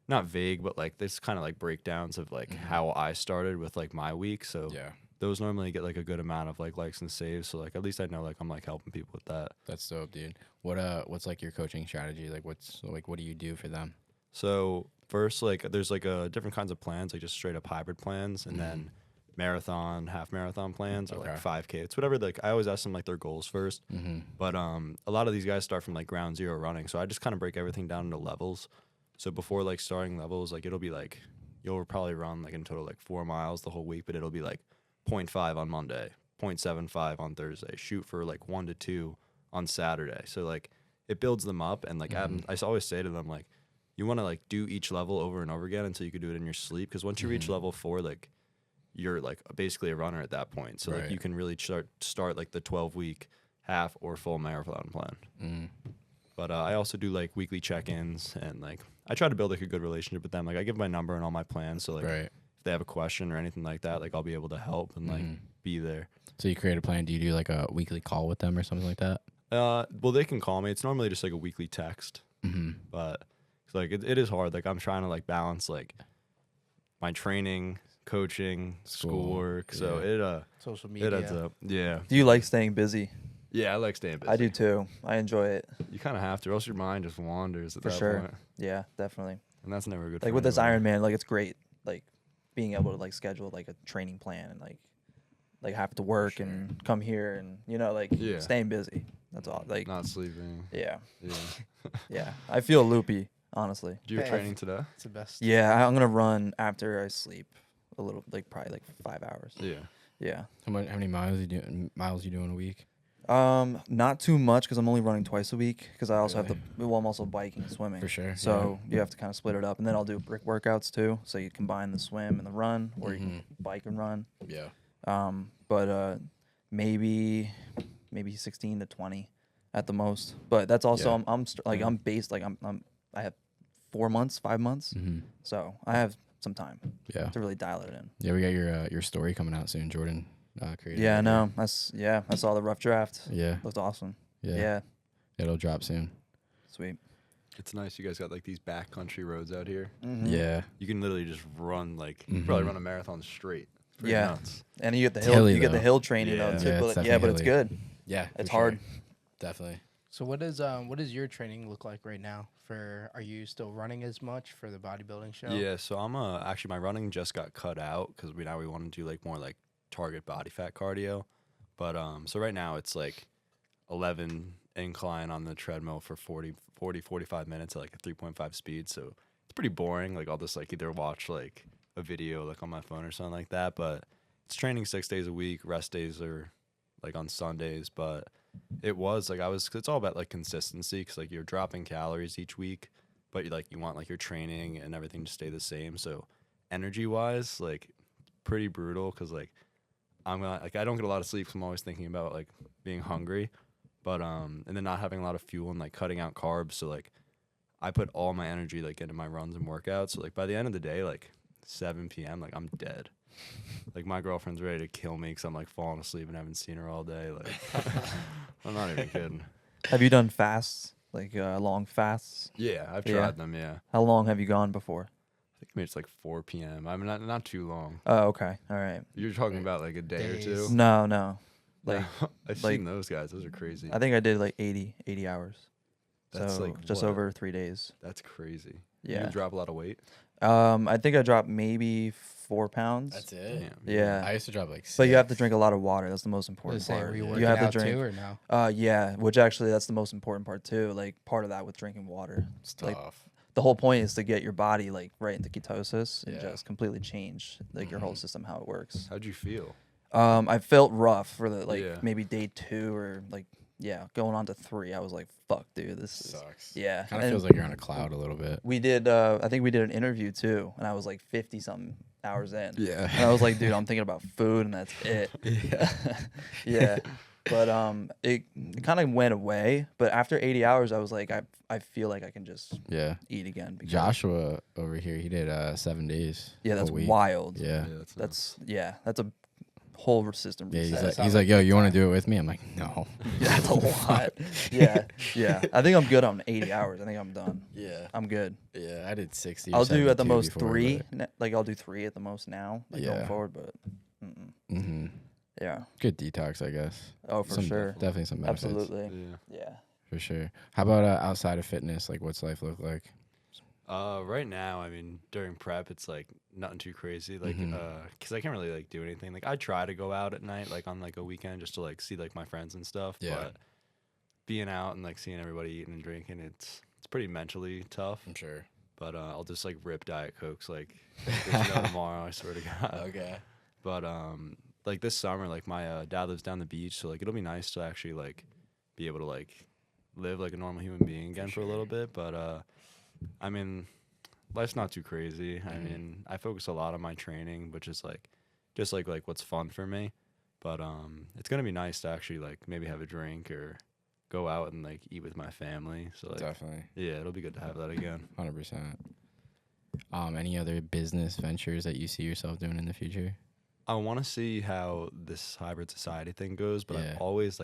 not vague but like this kind of like breakdowns of like how I started with like my week, so Yeah. those normally get like a good amount of like likes and saves, so like at least I know like I'm like helping people with that. That's dope, dude. What's like your coaching strategy? Like what do you do for them? So first, like there's like different kinds of plans, like just straight up hybrid plans, and then marathon, half marathon plans, or like Okay. 5K. It's whatever. Like I always ask them like their goals first. Mm-hmm. But a lot of these guys start from like ground zero running, so I just kind of break everything down into levels. So before like starting levels, like it'll be like you'll probably run like in total like 4 miles the whole week, but it'll be like 0.5 on Monday, 0.75 on Thursday. Shoot for like 1 to 2 on Saturday. So like it builds them up, and like I always say to them like you want to like do each level over and over again until you can do it in your sleep, because once you reach level 4, like you're like basically a runner at that point. So like Right. you can really start like the 12-week half or full marathon plan. Mm. But I also do like weekly check-ins, and like I try to build like a good relationship with them. Like I give my number and all my plans, so like Right. if they have a question or anything like that, like I'll be able to help and like be there. So you create a plan. Do you do like a weekly call with them or something like that? Well, they can call me. It's normally just like a weekly text, Mm-hmm. but So like it is hard. Like I'm trying to like balance like my training, coaching, schoolwork. So Social it media. adds up. Yeah. Do you like staying busy? Yeah, I like staying busy. I do too. I enjoy it You kind of have to, or else your mind just wanders at for that sure. point, Yeah, definitely. and that's never good. Like for with this anybody. Ironman, like it's great, like being able to like schedule like a training plan and like have to work and come here and like Yeah. staying busy. That's all. Like Not sleeping. yeah, Yeah. yeah. I feel loopy, honestly. Do you have Hey, training today? It's the best. Yeah, I'm gonna run after I sleep a little, like probably like 5 hours. Yeah. Yeah. How many miles you doing a week? Not too much because I'm only running twice a week because I also have Really? to. Well, I'm also biking and swimming. For sure, So you have to kind of split it up, and then I'll do brick workouts too. So you combine the swim and the run, or you can bike and run. Yeah. But maybe 16 to 20 at the most. But that's also Yeah. I'm based like I have 4 months, 5 months, Mm-hmm. so I have some time Yeah. to really dial it in. Yeah, we got your story coming out soon, Jordan. Created Yeah, I it. know. I saw the rough draft. Yeah. Looked awesome. Yeah. Yeah, It'll drop soon. sweet. It's nice. You guys got like these backcountry roads out here. Mhm. Yeah. You can literally just run like you Mhm. can probably run a marathon straight. It's pretty Yeah. nuts. And you get the It's hill. hilly, You get the though. hill training though Yeah. too. Yeah, but it's but definitely it's hilly. good. Yeah. It's for sure. hard. Definitely. So what does your training look like right now? Are you still running as much for the bodybuilding show? Yeah. So I'm actually my running just got cut out because we want to do like more like target body fat cardio. But so right now it's like 11 incline on the treadmill for 45 minutes at like a 3.5 speed. So it's pretty boring. Like I'll just like either watch like a video like on my phone or something like that. But it's training 6 days a week. Rest days are like on Sundays. But it was like it's all about like consistency because like you're dropping calories each week, but you want like your training and everything to stay the same. So energy wise, like pretty brutal because like I don't get a lot of sleep 'cause I'm always thinking about like being hungry, but and then not having a lot of fuel and like cutting out carbs. So like I put all my energy like into my runs and workouts. So like by the end of the day, like 7 p.m., like I'm dead. Like my girlfriend's ready to kill me because I'm like falling asleep and haven't seen her all day. Like I'm not even kidding. Have you done fasts, like long fasts? Yeah, I've Yeah. tried them. Yeah, How long have you gone before? I think maybe it's like 4 p.m. I mean, not too long. Oh, okay. All right. You're talking about like a day Days. or two. No. Like I've like- seen those guys. Those are crazy. I think I did like 80 hours. That's so like just what? over 3 days. That's crazy. Yeah. You drop a lot of weight. I think I dropped maybe 4 pounds. That's it. Damn. Yeah. I used to drop like 6. But you have to drink a lot of water. That's the most I was important saying, part. were you Yeah. working You have to out drink. too or no? Yeah, which actually that's the most important part too. Like part of that with drinking water. It's like, tough. The whole point is to get your body like right into ketosis and Yeah. just completely change like your whole system how it works. How'd you feel? I felt rough for the like Yeah. maybe day 2 or like going on to 3. I was like, fuck, dude, this is Sucks. yeah. Kind of And feels like you're on a cloud a little bit. we did. I think we did an interview too, and I was like 50 something hours in. Yeah. And I was like, dude, I'm thinking about food, and that's it. Yeah. But it kind of went away. But after 80 hours, I was like, I feel like I can just Yeah. eat again. Because, Joshua over here, he did 7 days. yeah, a that's week. wild. Yeah. That's That's a whole system. Yeah, reset. he's like, yo, you want to do it with me? I'm like, no. Yeah, that's a lot. Yeah. I think I'm good on 80 hours. I think I'm done. Yeah. I'm good. Yeah, I did 60. or I'll do at the 72 most before, 3. Like I'll do 3 at the most now, like Yeah. going forward. But Mm-hmm. yeah. Good detox, I guess. Oh, for Some- sure. Definitely some benefits. Absolutely. yeah. Yeah. For sure. How about outside of fitness? Like, what's life look like? Right now, I mean, during prep, it's like nothing too crazy. Like, Mhm. cause I can't really like do anything. Like, I try to go out at night, like on like a weekend, just to like see like my friends and stuff. Yeah. But being out and like seeing everybody eating and drinking, it's pretty mentally tough. I'm sure. But I'll just like rip Diet Cokes like there's no tomorrow. I swear to God. Okay. But like this summer, like my dad lives down the beach, so like it'll be nice to actually like be able to like live like a normal human being again for a little bit. But I mean, life's not too crazy. I mean, I focus a lot on my training, which is like just like what's fun for me. But it's gonna be nice to actually like maybe have a drink or go out and like eat with my family. So like Definitely. yeah, it'll be good to have that again. 100%. Any other business ventures that you see yourself doing in the future? I want to see how this hybrid society thing goes, but Yeah.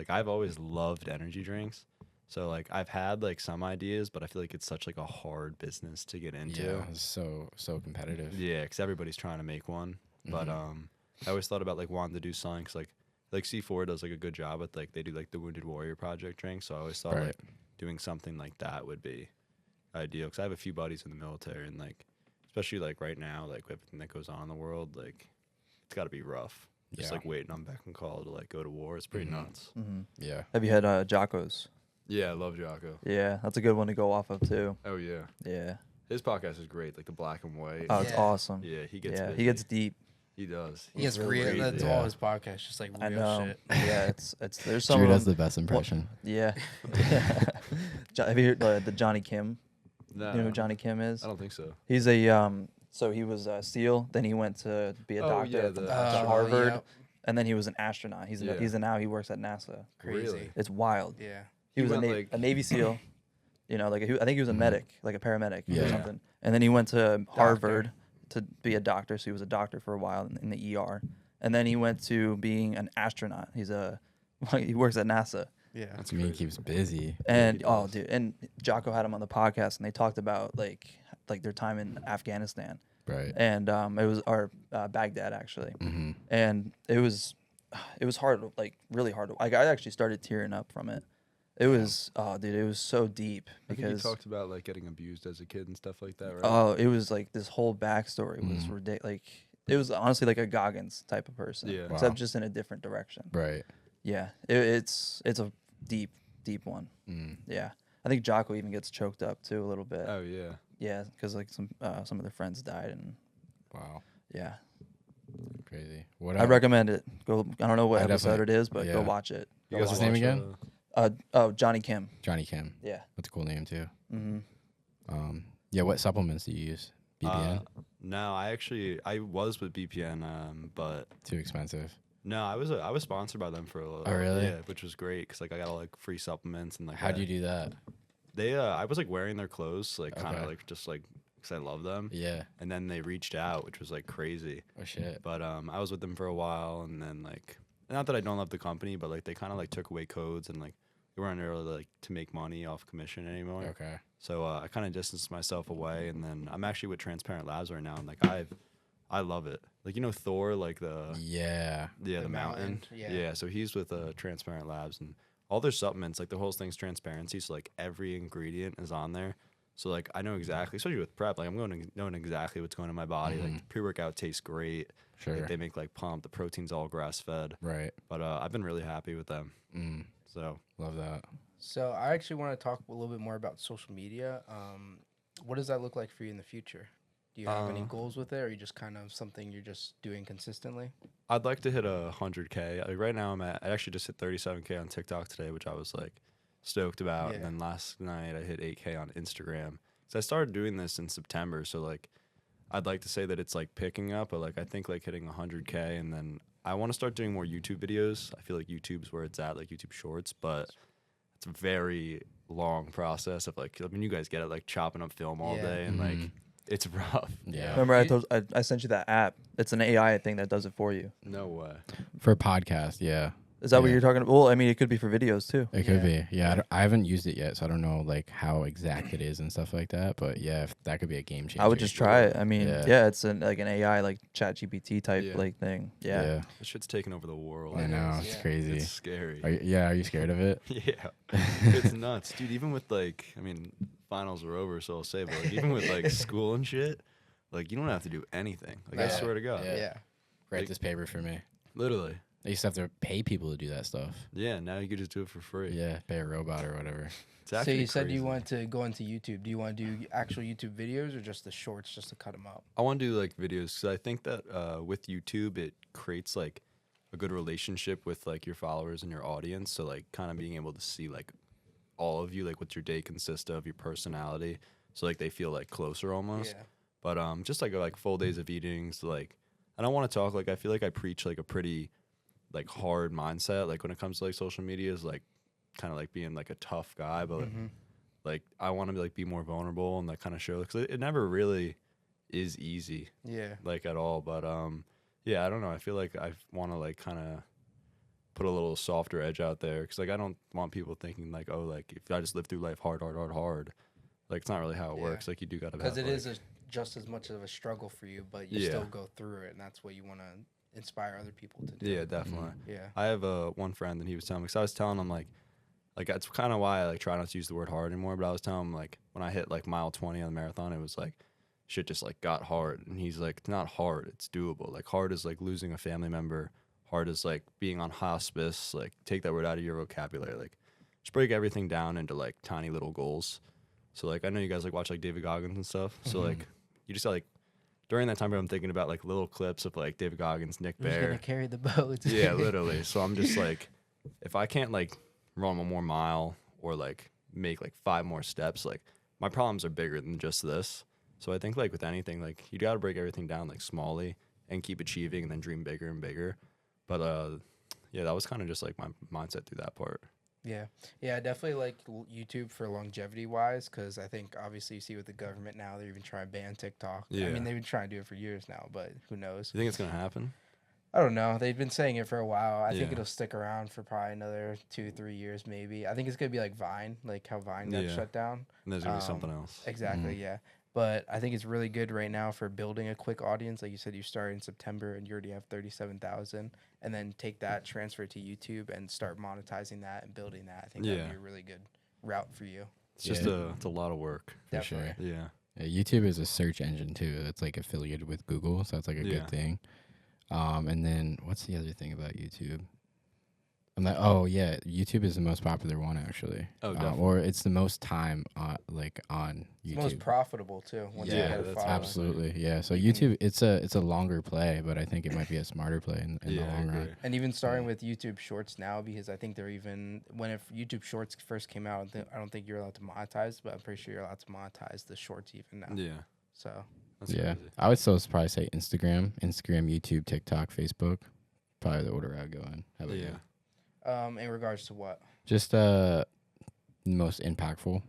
I've always loved energy drinks. So like I've had like some ideas, but I feel like it's such like a hard business to get into. Yeah, it's so competitive. Yeah, because everybody's trying to make one. But I always thought about like wanting to do something, 'cause like C4 does like a good job with like they do like the Wounded Warrior Project drink. So I always thought Right. like doing something like that would be ideal, because I have a few buddies in the military, and like especially like right now, like with everything that goes on in the world, like it's got to be rough. Just Yeah. like waiting on beck and call to like go to war. It's pretty nuts. Yeah. Have you had Jocko's? Yeah, I love Jocko. Yeah, that's a good one to go off of too. Oh yeah, Yeah. his podcast is great. Like the black and white. Oh, it's Yeah. awesome. Yeah, he gets Yeah, busy. he gets deep. He does. He gets really real. crazy. That's Yeah. all his podcast, just like real I know. shit. Yeah, it's there's some Drew of does them. the best impression. Yeah. Have you heard the Johnny Kim? No, You know who Johnny Kim is? I don't think so. He's a so he was a SEAL, then he went to be a Oh, doctor yeah, at the to astronaut. Harvard, Yep. and then he was an astronaut. Yeah. Now he works at NASA. Crazy. Really? It's wild. Yeah. He He was went, a like- Navy SEAL. You know, like I think he was a medic, like a paramedic Yeah. or something. And then he went to Harvard to be a doctor. So he was a doctor for a while in the ER. And then he went to being an astronaut. He works at NASA. Yeah. That's I mean, he crazy. keeps busy. And he oh, does. dude, and Jocko had him on the podcast, and they talked about like their time in Afghanistan, Right. and it was Baghdad actually, Mm-hmm. and it was hard, like really hard. Like I actually started tearing up from it. It was dude, it was so deep I think you because talked about like getting abused as a kid and stuff like that, right? oh, it was like this whole backstory was Mhm. ridiculous. Like it was honestly like a Goggins type of person, Yeah. Wow. except just in a different direction. Right. Yeah, it's a deep one. Mm. Yeah, I think Jocko even gets choked up too a little bit. Oh yeah. Yeah, because like some of their friends died, and Wow. yeah, Crazy. What I recommend it. Go. I don't know what I episode it definitely- is, but yeah. go watch it. You Go What's his watch name it. again? Johnny Kim. Johnny Kim. Yeah. That's a cool name too. Mm-hmm. Yeah. What supplements do you use? BPN. No, I was with BPN, but Too expensive. no, I was sponsored by them for a little. Oh, really? Yeah, which was great because like I got all like free supplements and like. How'd you do that? They I was like wearing their clothes, like kind of Okay. like just like because I love them, Yeah. and then they reached out, which was like crazy. Oh shit. But I was with them for a while, and then like not that I don't love the company, but like they kind of like took away codes and like we weren't really like to make money off commission anymore. Okay. So I kind of distanced myself away, and then I'm actually with Transparent Labs right now, and like I love it. Like Thor, like the Yeah. the The mountain. mountain, yeah. Yeah. So he's with Transparent Labs, and all their supplements, like the whole thing's transparency. So like every ingredient is on there. So like I know exactly, especially with prep, like I'm knowing exactly what's going in my body. Like the pre-workout tastes great. Sure. Like, they make like pump. The protein's all grass fed. Right. But I've been really happy with them. Mm. So Love that. So I actually want to talk a little bit more about social media. What does that look like for you in the future? Do you have any goals with it, or are you just kind of something you're just doing consistently? I'd like to hit 100K. Like right now I actually just hit 37K on TikTok today, which I was like stoked about. Yeah. And then last night I hit 8K on Instagram. So I started doing this in September. So like I'd like to say that it's like picking up, but like I think like hitting 100K, and then I want to start doing more YouTube videos. I feel like YouTube's where it's at, like YouTube Shorts, but it's a very long process of like, I mean, you guys get it, like chopping up film all Yeah. day, and like it's rough. Yeah. Remember, I sent you that app. It's an AI thing that does it for you. No way. For a podcast, yeah. Is that what Yeah. you're talking about? Well, I mean, it could be for videos too. It could be. Yeah. I haven't used it yet, so I don't know like how exact it is and stuff like that. But yeah, if that could be a game changer. I would just try it. I mean, Yeah. yeah, it's like an AI like Chat GPT type Yeah. like thing. Yeah. Yeah. This shit's taking over the world. I know. is, It's yeah. crazy. It's scary. Are you scared of it? Yeah, it's nuts, dude. Even with like, I mean, finals are over, so I'll say, but like, even with like school and shit, like you don't have to do anything. Like I Yeah. swear to God, Yeah. Yeah. Write Like- this paper for me. literally. I used to have to pay people to do that stuff. Yeah, now you can just do it for free. Yeah, pay a robot or whatever. It's So actually you said you crazy. want to go into YouTube. Do you want to do actual YouTube videos or just the shorts just to cut them up? I want to do like videos because I think that with YouTube it creates like a good relationship with like your followers and your audience. So like kind of being able to see like all of you, like what your day consists of, your personality. So like they feel like closer almost. Yeah. But just like full days of eatings, like I don't want to talk like I feel like I preach like a pretty like hard mindset like when it comes to like social media is like kind of like being like a tough guy, but like I want to like be more vulnerable and like kind of show because it never really is easy Yeah. like at all. But yeah, I don't know. I feel like I want to like kind of put a little softer edge out there, because like I don't want people thinking like, oh, like if I just live through life hard, like it's not really how it Yeah. works. Like you do gotta Because have, it is like, just as much of a struggle for you, but you Yeah. still go through it, and that's what you want to inspire other people to do. yeah, definitely. Yeah. I have one friend, and he was telling me, because I was telling him like that's kind of why I like try not to use the word hard anymore. But I was telling him like when I hit like mile 20 on the marathon, it was like shit just like got hard, and he's like, it's not hard, it's doable. Like hard is like losing a family member. Hard is like being on hospice. Like take that word out of your vocabulary. Like just break everything down into like tiny little goals. So like I know you guys like watch like David Goggins and stuff. So like you just like during that time I'm thinking about like little clips of like David Goggins, Nick Who's Bear. gonna carry the boat? Yeah, literally. So I'm just like, if I can't like run one more mile or like make like 5 more steps, like my problems are bigger than just this. So I think like with anything, like you got to break everything down like smallly and keep achieving and then dream bigger and bigger. But yeah, that was kind of just like my mindset through that part. Yeah, I definitely like YouTube for longevity wise, because I think obviously you see with the government now they're even trying to ban TikTok. I Yeah. mean they've been trying to do it for years now, but who knows? You think it's gonna happen? I don't know. They've been saying it for a while. I think Yeah. it'll stick around for probably another 2-3 years maybe. I think it's gonna be like Vine, like how Vine got Yeah. shut down. And there's gonna be something Um, else. Exactly, yeah. But I think it's really good right now for building a quick audience. Like you said, you started in September and you already have 37,000, and then take that, transfer it to YouTube, and start monetizing that and building that. I think that'd Yeah. be a really good route for you. It's just it's a lot of work. For Definitely. sure. Yeah. Yeah, YouTube is a search engine too. It's like affiliated with Google, so that's like a Yeah. good thing. And then what's the other thing about YouTube? I'm like, oh yeah, YouTube is the most popular one actually. Oh, definitely. Or it's the most time like on It's YouTube. the most profitable too. Once you Yeah, get a that's following. Absolutely, yeah. So You can- YouTube, it's a longer play, but I think it might be a smarter play in the Yeah, I long run. agree. And even starting with YouTube Shorts now, because I think they're even if YouTube Shorts first came out, I don't think you're allowed to monetize, but I'm pretty sure you're allowed to monetize the Shorts even now. Yeah. So That's Yeah, crazy. I would still probably say Instagram, YouTube, TikTok, Facebook. Probably the order I'd go in. How about Yeah. you? in regards to what? Just most impactful.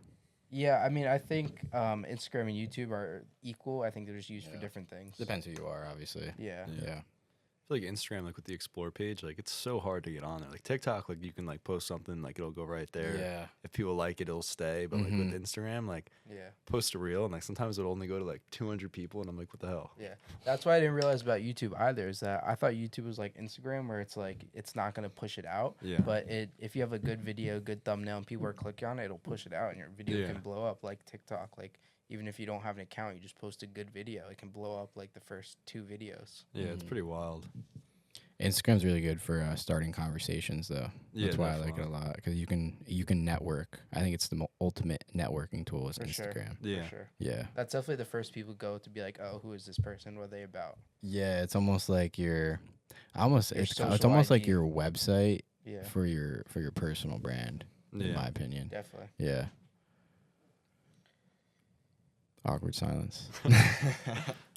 Yeah, I mean, I think Instagram and YouTube are equal. I think they're just used for Yeah. different things. Depends who you are, obviously. Yeah. Yeah. I feel like Instagram, like with the explore page, like it's so hard to get on there. Like TikTok, like you can like post something, like it'll go right there. Yeah. If people like it, it'll stay. But like with Instagram, like Yeah. post a reel, and like sometimes it'll only go to like 200 people, and I'm like, what the hell? Yeah. That's what I didn't realize about YouTube either, is that I thought YouTube was like Instagram, where it's like it's not gonna push it out. Yeah. But if you have a good video, good thumbnail, and people are clicking on it, it'll push it out, and your video Yeah. can blow up like TikTok. Like even if you don't have an account, you just post a good video, it can blow up like the first 2 videos. Yeah, it's pretty wild. Instagram's really good for starting conversations, though. Yeah, That's why I like it a definitely. lot because you can network. I think it's the ultimate networking tool is For sure. Instagram. Yeah. For sure. Yeah. That's definitely the first people go to be like, oh, who is this person? What are they about? Yeah, it's almost like Your it's social almost like ID. your website Yeah. for your personal brand, in Yeah. my opinion. Definitely. Yeah. Awkward silence.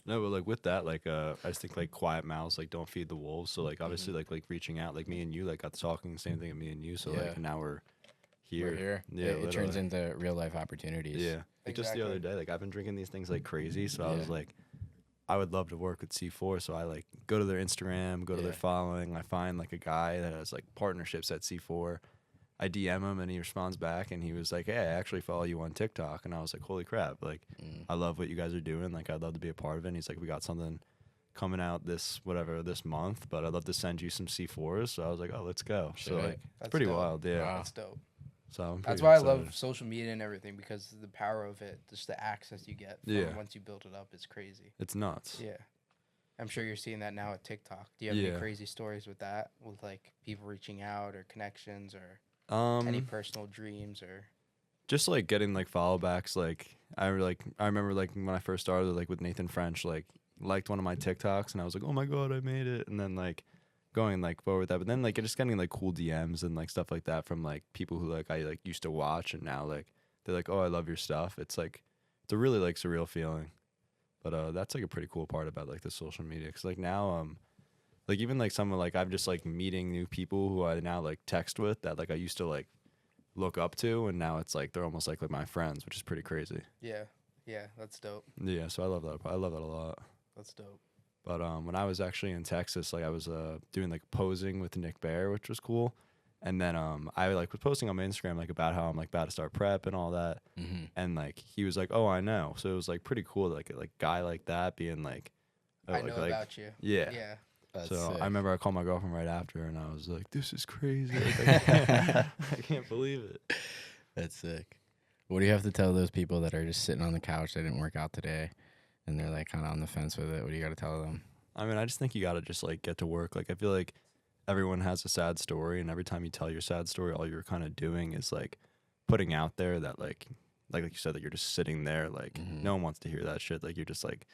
No, but like with that, like I just think like quiet mouths like don't feed the wolves. So like obviously like reaching out, like me and you like got talking, same thing with me and you. So Yeah. like now we're here. We're here. Yeah, It turns literally. into real life opportunities. Yeah. Like just the other Exactly. day, like I've been drinking these things like crazy. So I was Yeah. like, I would love to work with C4. So I like go to their Instagram, go to their Yeah. following. I find like a guy that has like partnerships at C4. I DM him and he responds back and he was like, hey, I actually follow you on TikTok. And I was like, holy crap. Like, I love what you guys are doing. Like, I'd love to be a part of it. And he's like, we got something coming out this month, but I'd love to send you some C4s. So I was like, oh, let's go. So Shit. like, it's That's pretty dope. wild. Yeah. Wow. That's dope. So I'm That's pretty why I excited. love social media and everything, because the power of it, just the access you get from Yeah. once you build it up is crazy. It's nuts. Yeah. I'm sure you're seeing that now at TikTok. Do you have Yeah. any crazy stories with that? With like people reaching out or connections or Um, any personal dreams or just like getting like follow backs. Like I remember like when I first started like with Nathan French, like liked one of my TikToks and I was like, oh my god, I made it. And then like going like forward with that, but then like just getting like cool DMs and like stuff like that from like people who like I like used to watch and now like they're like, oh, I love your stuff. It's like it's a really like surreal feeling. But that's like a pretty cool part about like the social media, because like now like even like some of like I'm just like meeting new people who I now like text with that like I used to like look up to, and now it's like they're almost like my friends, which is pretty crazy. yeah, that's dope. Yeah, so I love that. I love that a lot. That's dope. But when I was actually in Texas, like I was doing like posing with Nick Bear, which was cool. And then I like was posting on my Instagram like about how I'm like about to start prep and all that. Mm-hmm. And like he was like, "Oh, I know." So it was like pretty cool, like a guy like that being like, oh, I know about you. Yeah. Yeah. That's So sick. I remember I called my girlfriend right after, and I was like, "This is crazy! Like, I can't believe it." That's sick. What do you have to tell those people that are just sitting on the couch, they didn't work out today, and they're like kind of on the fence with it? What do you got to tell them? I mean, I just think you gotta just like get to work. Like I feel like everyone has a sad story, and every time you tell your sad story, all you're kind of doing is like putting out there that like you said, that you're just sitting there. Like Mhm. no one wants to hear that shit. Like you're just like,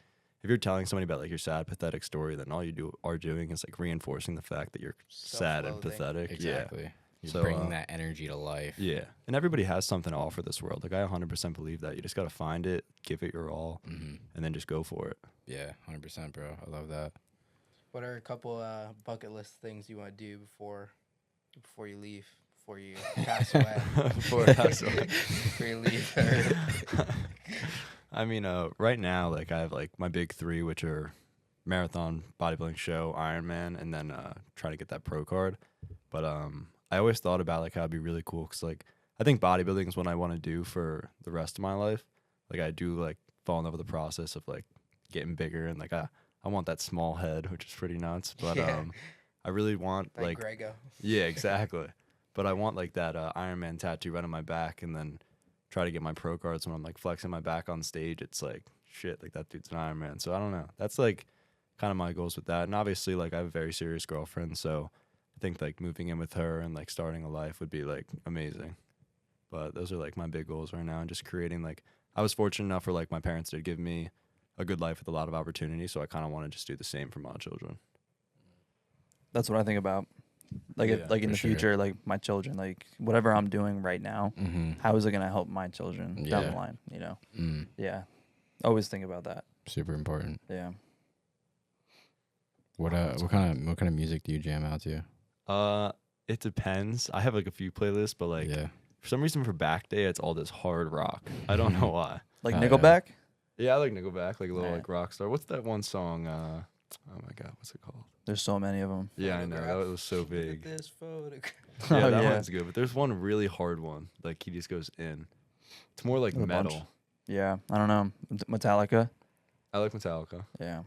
if you're telling somebody about like your sad, pathetic story, then all you are doing is like reinforcing the fact that you're sad and Self-loathing. pathetic. Exactly. You're So, bringing that energy to life. Yeah. And everybody has something to offer this world. Like I 100% believe that. You just gotta find it, give it your all, Mm-hmm. and then just go for it. Yeah, 100%, bro. I love that. What are a couple bucket list things you want to do before you leave, before you pass away? Before I pass away. Before you leave Earth? I mean, right now, like I have like my big three, which are marathon, bodybuilding show, Ironman, and then try to get that pro card. But I always thought about like how it'd be really cool because like I think bodybuilding is what I want to do for the rest of my life. Like I do like fall in love with the process of like getting bigger, and like I want that small head, which is pretty nuts. But Yeah. I really want Like like Grego. yeah, exactly. But I want like that Iron Man tattoo right on my back, and then try to get my pro cards when I'm like flexing my back on stage. It's like shit, like that dude's an Iron Man. So I don't know. That's like kind of my goals with that. And obviously, like I have a very serious girlfriend, so I think like moving in with her and like starting a life would be like amazing. But those are like my big goals right now, and just creating like I was fortunate enough for like my parents to give me a good life with a lot of opportunity, so I kind of want to just do the same for my children. That's what I think about. Like, Yeah, like in for the sure. future, like my children, like whatever I'm doing right now, Mm-hmm. how is it gonna help my children down Yeah. the line? You know? Mm. Yeah. Always think about that. Super important. Yeah. What kind of music do you jam out to? It depends. I have like a few playlists, but like Yeah. for some reason for back day, it's all this hard rock. I don't know why. Like Oh, yeah. Nickelback. Yeah, I like Nickelback, like a little Yeah. like rock star. What's that one song? Oh my god, what's it called? There's so many of them. Yeah, I know that was so Look at big. this photograph. Yeah, Oh, that yeah. one's good. But there's one really hard one. Like he just goes in. It's more like There's a bunch. metal. Yeah. I don't know. Metallica. I like Metallica. Yeah.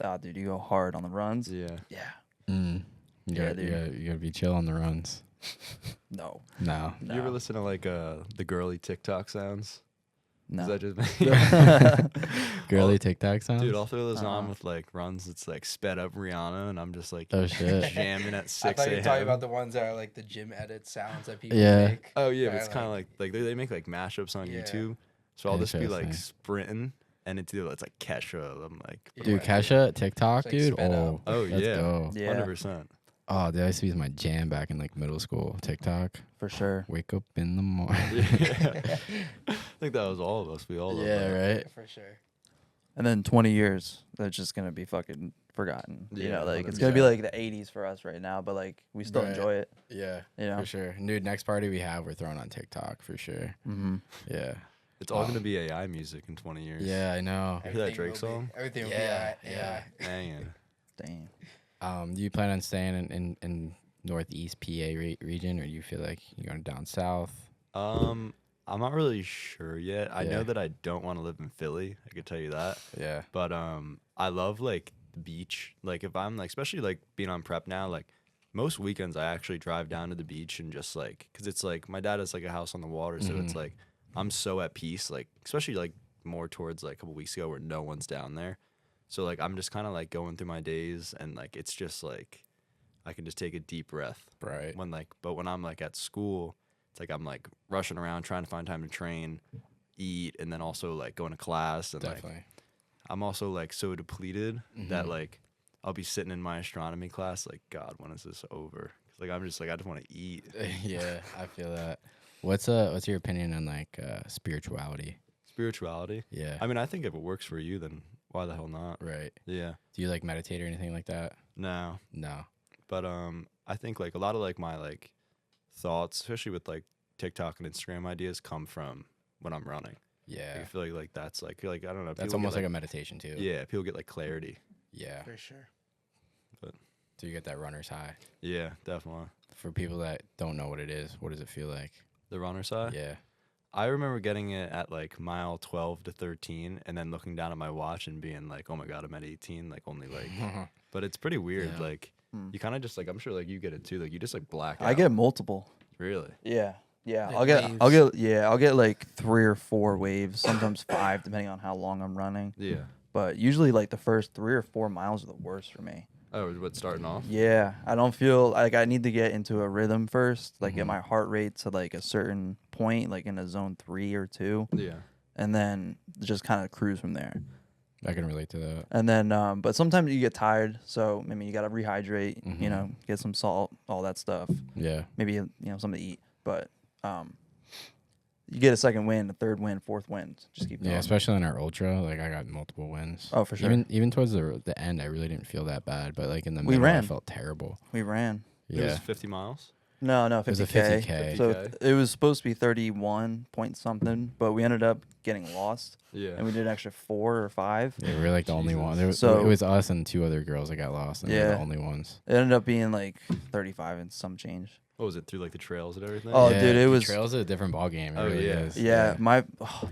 Ah, dude, you go hard on the runs. Yeah. Yeah. Mm. You Yeah, gotta be chill on the runs. No. No. No. You ever listen to like the girly TikTok sounds? No. Is that just me? Girly TikTok sounds? Dude, I'll throw those on Uh-uh. with like runs. It's like sped up Rihanna, and I'm just like Oh, shit. jamming at I 6 thought you were talking a.m. about the ones that are like the gym edit sounds that people Yeah. make. Oh yeah, Yeah, but it's kind of like they make like mashups on Yeah. YouTube. So I'll just be like Interesting. sprinting, and it's like Kesha. I'm like, Dude, Yeah. Kesha, TikTok, It's like dude. sped up. Oh, oh let's yeah, go. Yeah. 100%. Oh, that used to be my jam back in like middle school. TikTok. For sure. Wake up in the morning. Yeah. I think that was all of us. We all love Yeah, that. right. For sure. And then 20 years, that's just gonna be fucking forgotten. You Yeah, know, like it's gonna be 100%. like the 80s for us right now, but like we still Right. enjoy it. Yeah, You know. for sure. Dude, next party we have, we're throwing on TikTok for sure. Mm-hmm. Yeah. It's all Wow. gonna be AI music in 20 years. Yeah, I know. You hear that Everything Drake will be- song? Everything will Yeah, be yeah. Dang. Damn. Do you plan on staying in Northeast PA region, or do you feel like you're going down south? I'm not really sure yet. I Yeah. know that I don't want to live in Philly. I could tell you that. Yeah. But I love like the beach. Like if I'm like, especially like being on prep now, like most weekends I actually drive down to the beach and just like, cause it's like my dad has like a house on the water, so it's Mhm. like I'm so at peace. Like especially like more towards like a couple weeks ago where no one's down there. So like I'm just kind of like going through my days, and like it's just like I can just take a deep breath Right. when like, but when I'm like at school, it's like I'm like rushing around trying to find time to train, eat, and then also like going to class, and like Definitely. I'm also like so depleted that Mhm. like I'll be sitting in my astronomy class like, God, when is this over? 'Cause, like I'm just like I just want to eat. Yeah, I feel that. What's your opinion on like spirituality? Spirituality. Yeah. I mean, I think if it works for you, then why the hell not? Right. Yeah. Do you like meditate or anything like that? No. No. But I think like a lot of like my like thoughts, especially with like TikTok and Instagram ideas, come from when I'm running. Like, Yeah. I feel like that's like I don't know. That's people get, almost like a meditation too. yeah. People get like clarity. Yeah. For sure. So you get that runner's high. Yeah, definitely. For people that don't know what it is, what does it feel like? The runner's high. Yeah. I remember getting it at like mile 12 to 13, and then looking down at my watch and being like, "Oh my god, I'm at 18." Like only like, but it's pretty weird. Yeah. Like you kind of just like I'm sure like you get it too. Like you just like black out. I get multiple. Really. Yeah. Yeah, Like I'll get like 3 or 4 waves, sometimes 5, depending on how long I'm running. Yeah. But usually, like the first 3 or 4 miles are the worst for me. Oh, what starting off? Yeah, I don't feel like I need to get into a rhythm first, like get my heart rate to like a certain point, like in a zone 3 or 2, Yeah. and then just kind of cruise from there. I can relate to that. And then, but sometimes you get tired, so I mean, you gotta rehydrate, you know, get some salt, all that stuff. Yeah. Maybe you know something to eat, but you get a second win, a third win, fourth win. Just keep going. Yeah, especially in our ultra, like I got multiple wins. Oh, for sure. Even towards the end, I really didn't feel that bad, but like in the We middle, I ran. felt terrible. We ran. It was Yeah. 50 miles. No, It was a 50K. 50K. So 50K. it was supposed to be 31 point something, but we ended up getting lost, Yeah. and we did an extra 4 or 5. Yeah, we were like the only Jesus. one. So- it was us and 2 other girls that got lost, and we were Yeah. the only ones. It ended up being like 35 and some change. What was it through like the trails and everything? Oh, Yeah, dude, it the was- trails are a different ball game. It Oh, really yeah. is. Yeah,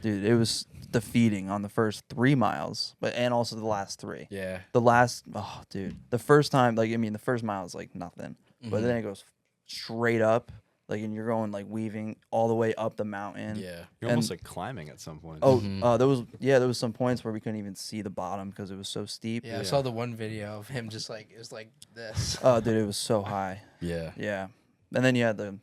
dude, it was defeating on the first 3 miles, but and also the last 3. Yeah. The last, dude, the first time, like I mean, the first mile is like nothing, but then it goes straight up, like, and you're going like weaving all the way up the mountain. Yeah. You're almost and- like climbing at some point. Oh, there was some points where we couldn't even see the bottom because it was so steep. Yeah, I saw the one video of him just like it was like this. Oh, dude, it was so high. Yeah. Yeah, and then you had to,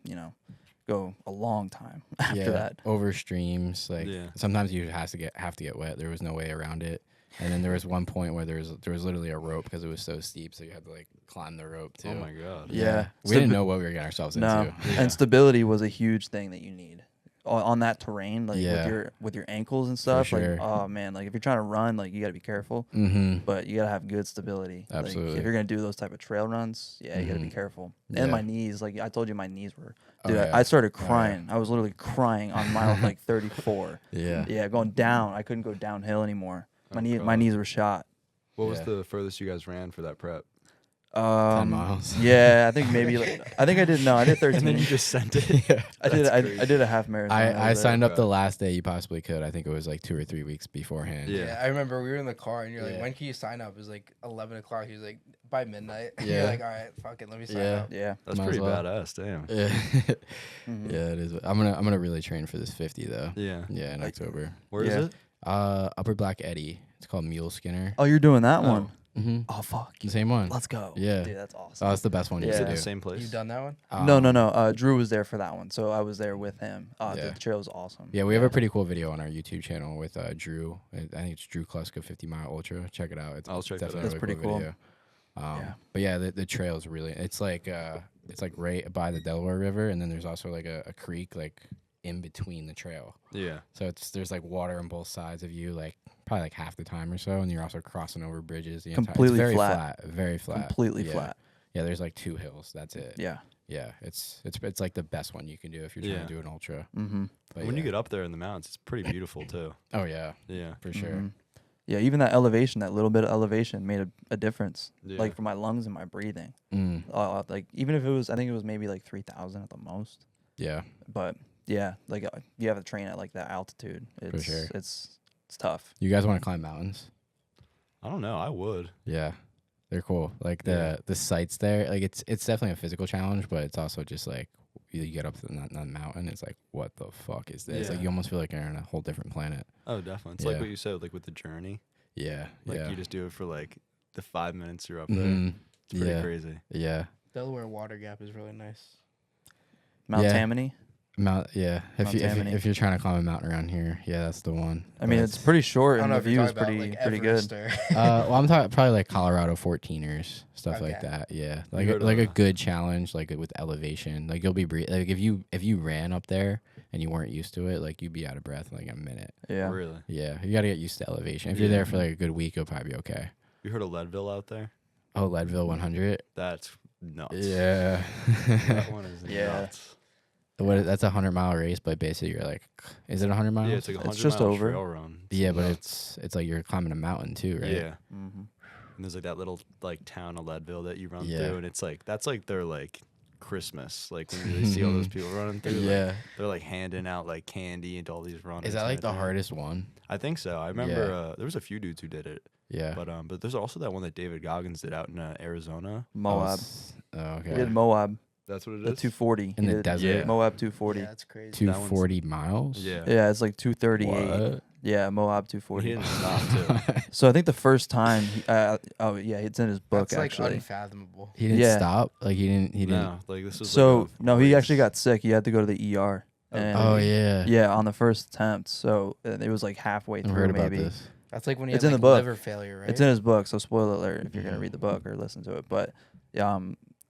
go a long time after Yeah. that. Over streams, like Yeah. sometimes you have to get wet. There was no way around it. And then there was one point where there was literally a rope because it was so steep, so you had to like climb the rope too. Oh my god. Yeah. We didn't know what we were getting ourselves No, into. Yeah. and stability was a huge thing that you need on that terrain, like Yeah. with your ankles and stuff. sure. Like, oh man, like if you're trying to run, like you got to be careful, Mm-hmm. but you got to have good stability. Like, Absolutely. if you're gonna do those type of trail runs, yeah, you got to be Mhm. careful. Yeah. And my knees, like I told you, my knees were. Oh, Dude, yeah. I started Oh, yeah. crying. I was literally crying on mile like 34. Yeah. Yeah, going down. I couldn't go downhill anymore. Oh, My God. knees were shot. What was Yeah. the furthest you guys ran for that prep? 10 miles. Yeah, I think maybe. I think I did. No, I did 13. And then you just sent it. Yeah. I did. That's I crazy. did a half marathon. I over there. signed up Okay. the last day you possibly could. I think it was like 2 or 3 weeks beforehand. Yeah. Yeah, I remember we were in the car and you're like, Yeah. when can you sign up? It was like 11 o'clock. He was like, by midnight. Yeah. You're like, all right, fuck it, let me sign Yeah. up. Yeah. That's Might as pretty well. badass. Damn. Yeah. Mhm. Yeah, it is. I'm gonna really train for this 50 though. Yeah. Yeah, in Like- October. Where is Yeah. it? Upper Black Eddy. It's called Mule Skinner. Oh, you're doing that one. Mm-hmm. Oh fuck. The same one. Let's go. Yeah. Dude, that's So awesome. that's the best one you Yeah. Is can it do. the same place? You've done that one? No. Drew was there for that one, so I was there with him. Yeah. The trail was awesome. Yeah, we have a pretty cool video on our YouTube channel with Drew. I think it's Drew Kluska 50 Mile Ultra. Check it out. It's I'll check that definitely out. a That's really pretty cool. video. Yeah. But yeah, the trail is really. It's like right by the Delaware River, and then there's also like a creek like in between the trail. Yeah. So there's like water on both sides of you, like probably like half the time or so, and you're also crossing over bridges. The Completely entire, it's very flat. very flat, Completely Yeah. flat. Yeah, there's like 2 hills. That's it. Yeah. Yeah, it's like the best one you can do if you're trying Yeah. to do an ultra. Mm-hmm. But When you yeah. get up there in the mountains, it's pretty beautiful too. Oh yeah, Yeah. for sure. Mhm. Yeah, even that elevation, that little bit of elevation made a difference. Yeah. Like for my lungs and my breathing. Mm, Like even if it was, I think it was maybe like 3,000 at the most. yeah, But yeah, like you have to train at like that altitude. It's sure. it's tough. you guys want to climb mountains? I don't know. I would. Yeah, they're cool. Like Yeah. the sites there, like it's definitely a physical challenge, but it's also just like you get up to the mountain. It's like, what the fuck is this? Like Yeah. you almost feel like you're on a whole different planet. Oh, definitely. It's like Yeah. what you said, like with the journey. Yeah, Like yeah. you just do it for like the 5 minutes you're up there. Mhm. It's pretty Yeah. crazy. Yeah. Delaware Water Gap is really nice. Mount Yeah. Tammany. Yeah. Mount Tammany. If you're trying to climb a mountain around here, yeah, that's the one. I mean, But it's pretty short I don't and know the if you're view is talking about, pretty like, good. Everest or well, I'm talking probably like Colorado 14ers, stuff like Okay. that. Yeah, You like heard like of a that? good challenge, like with elevation. Like you'll be like if you ran up there and you weren't used to it, like you'd be out of breath in like a minute. Yeah. Really. Yeah, you got to get used to elevation. If you're Yeah. there for like a good week, you'll probably be okay. You heard of Leadville out there? Oh, Leadville 100. That's nuts. Yeah. That one is Yeah. nuts. That's a 100-mile race, but basically you're like, is it 100 miles? Yeah, it's like a It's 100 just mile over. trail run. Yeah, but nuts. it's like you're climbing a mountain too, right? Yeah. Mm-hmm. And there's like that little like town of Leadville that you run Yeah. through, and it's like that's like their like Christmas. Like when they see all those people running through, Yeah. like, they're like handing out like candy and all these runners. Is that and like the everything. hardest one? I think so. I remember there was a few dudes who did it, Yeah. but there's also that one that David Goggins did out in Arizona. Moab. Oh, He okay. did Moab, That's what it the is. 240. In He the did desert? Yeah. Moab 240. Yeah, that's crazy. 240 miles? Yeah. Yeah, it's like 238. What? Yeah, Moab He 240. didn't stop too. So I think the first time, oh yeah, it's in his book That's like actually. unfathomable. He didn't Yeah. stop? Like he didn't No, like this was. So like a no, he race. actually got sick. He had to go to the ER. And Oh yeah. yeah, on the first attempt. So it was like halfway I've through heard about maybe. this. That's like when you It's have in like the book. liver failure, right? It's in his book, so spoiler alert if you're gonna Yeah. read the book or listen to it. But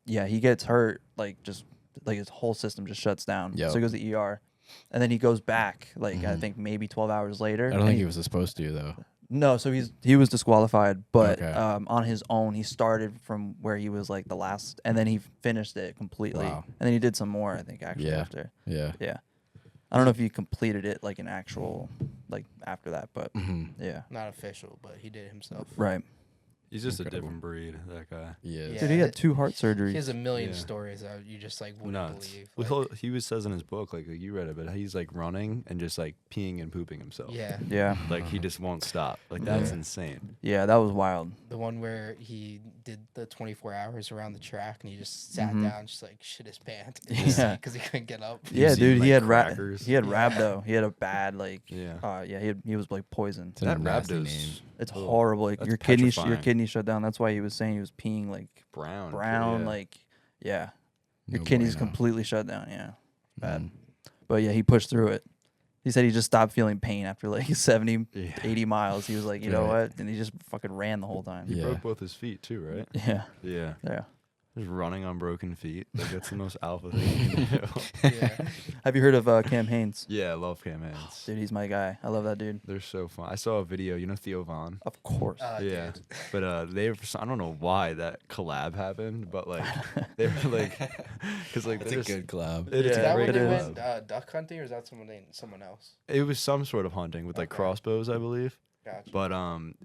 yeah, he gets hurt, like just like his whole system just shuts down. Yep. So he goes to ER, and then he goes back like I Mhm. think maybe 12 hours later. I don't and think he was supposed to though. No, so he was disqualified, but Okay. on his own he started from where he was like the last, and then he finished it completely, Wow. and then he did some more I think actually Yeah. after. Yeah. Yeah, I don't know if he completed it like an actual like after that, but hmm yeah, Not official, but he did it himself. right. He's just Incredible. a different breed. That guy. Yeah. Yeah. Dude, he had 2 heart surgeries. He has a million Yeah. stories that you just like wouldn't Nuts. believe. Well, Like, he says in his book, like you read it, but he's like running and just like peeing and pooping himself. yeah, Yeah, Like he just won't stop. Like that's Yeah. insane. yeah, that was wild. the one where he did the 24 hours around the track and he just sat Mhm. down, just like shit his pants Yeah. because he couldn't get up. You Yeah, see, dude, like, he had crackers. he had Yeah. rhabdo. He had a bad like Yeah. he was like poisoned. It's a That nasty rhabdo's name. It's ugh, horrible. Like that's your petrifying. kidney shut down. That's why he was saying he was peeing like brown. brown, Yeah. like yeah. Your No kidneys bueno. completely shut down. Yeah, bad. Mm. But yeah, he pushed through it. He said he just stopped feeling pain after like 70, Yeah. 80 miles. He was like, you know Right. what? And he just fucking ran the whole time. He Yeah. broke both his feet too, right? Yeah, Yeah. yeah. Just running on broken feet. Like that's the most alpha thing you can do. Yeah. Have you heard of Cam Haines? Yeah, I love Cam Haines. Dude, he's my guy. I love that dude. They're so fun. I saw a video. You know Theo Vaughn. Of course. Yeah, Dude. but I don't know why that collab happened, but like they were like, because like That's they're a just- good club. It's Is Yeah, a that great when it they is. went duck hunting, or is that someone else? It was some sort of hunting with like Okay. crossbows, I believe. Gotcha. But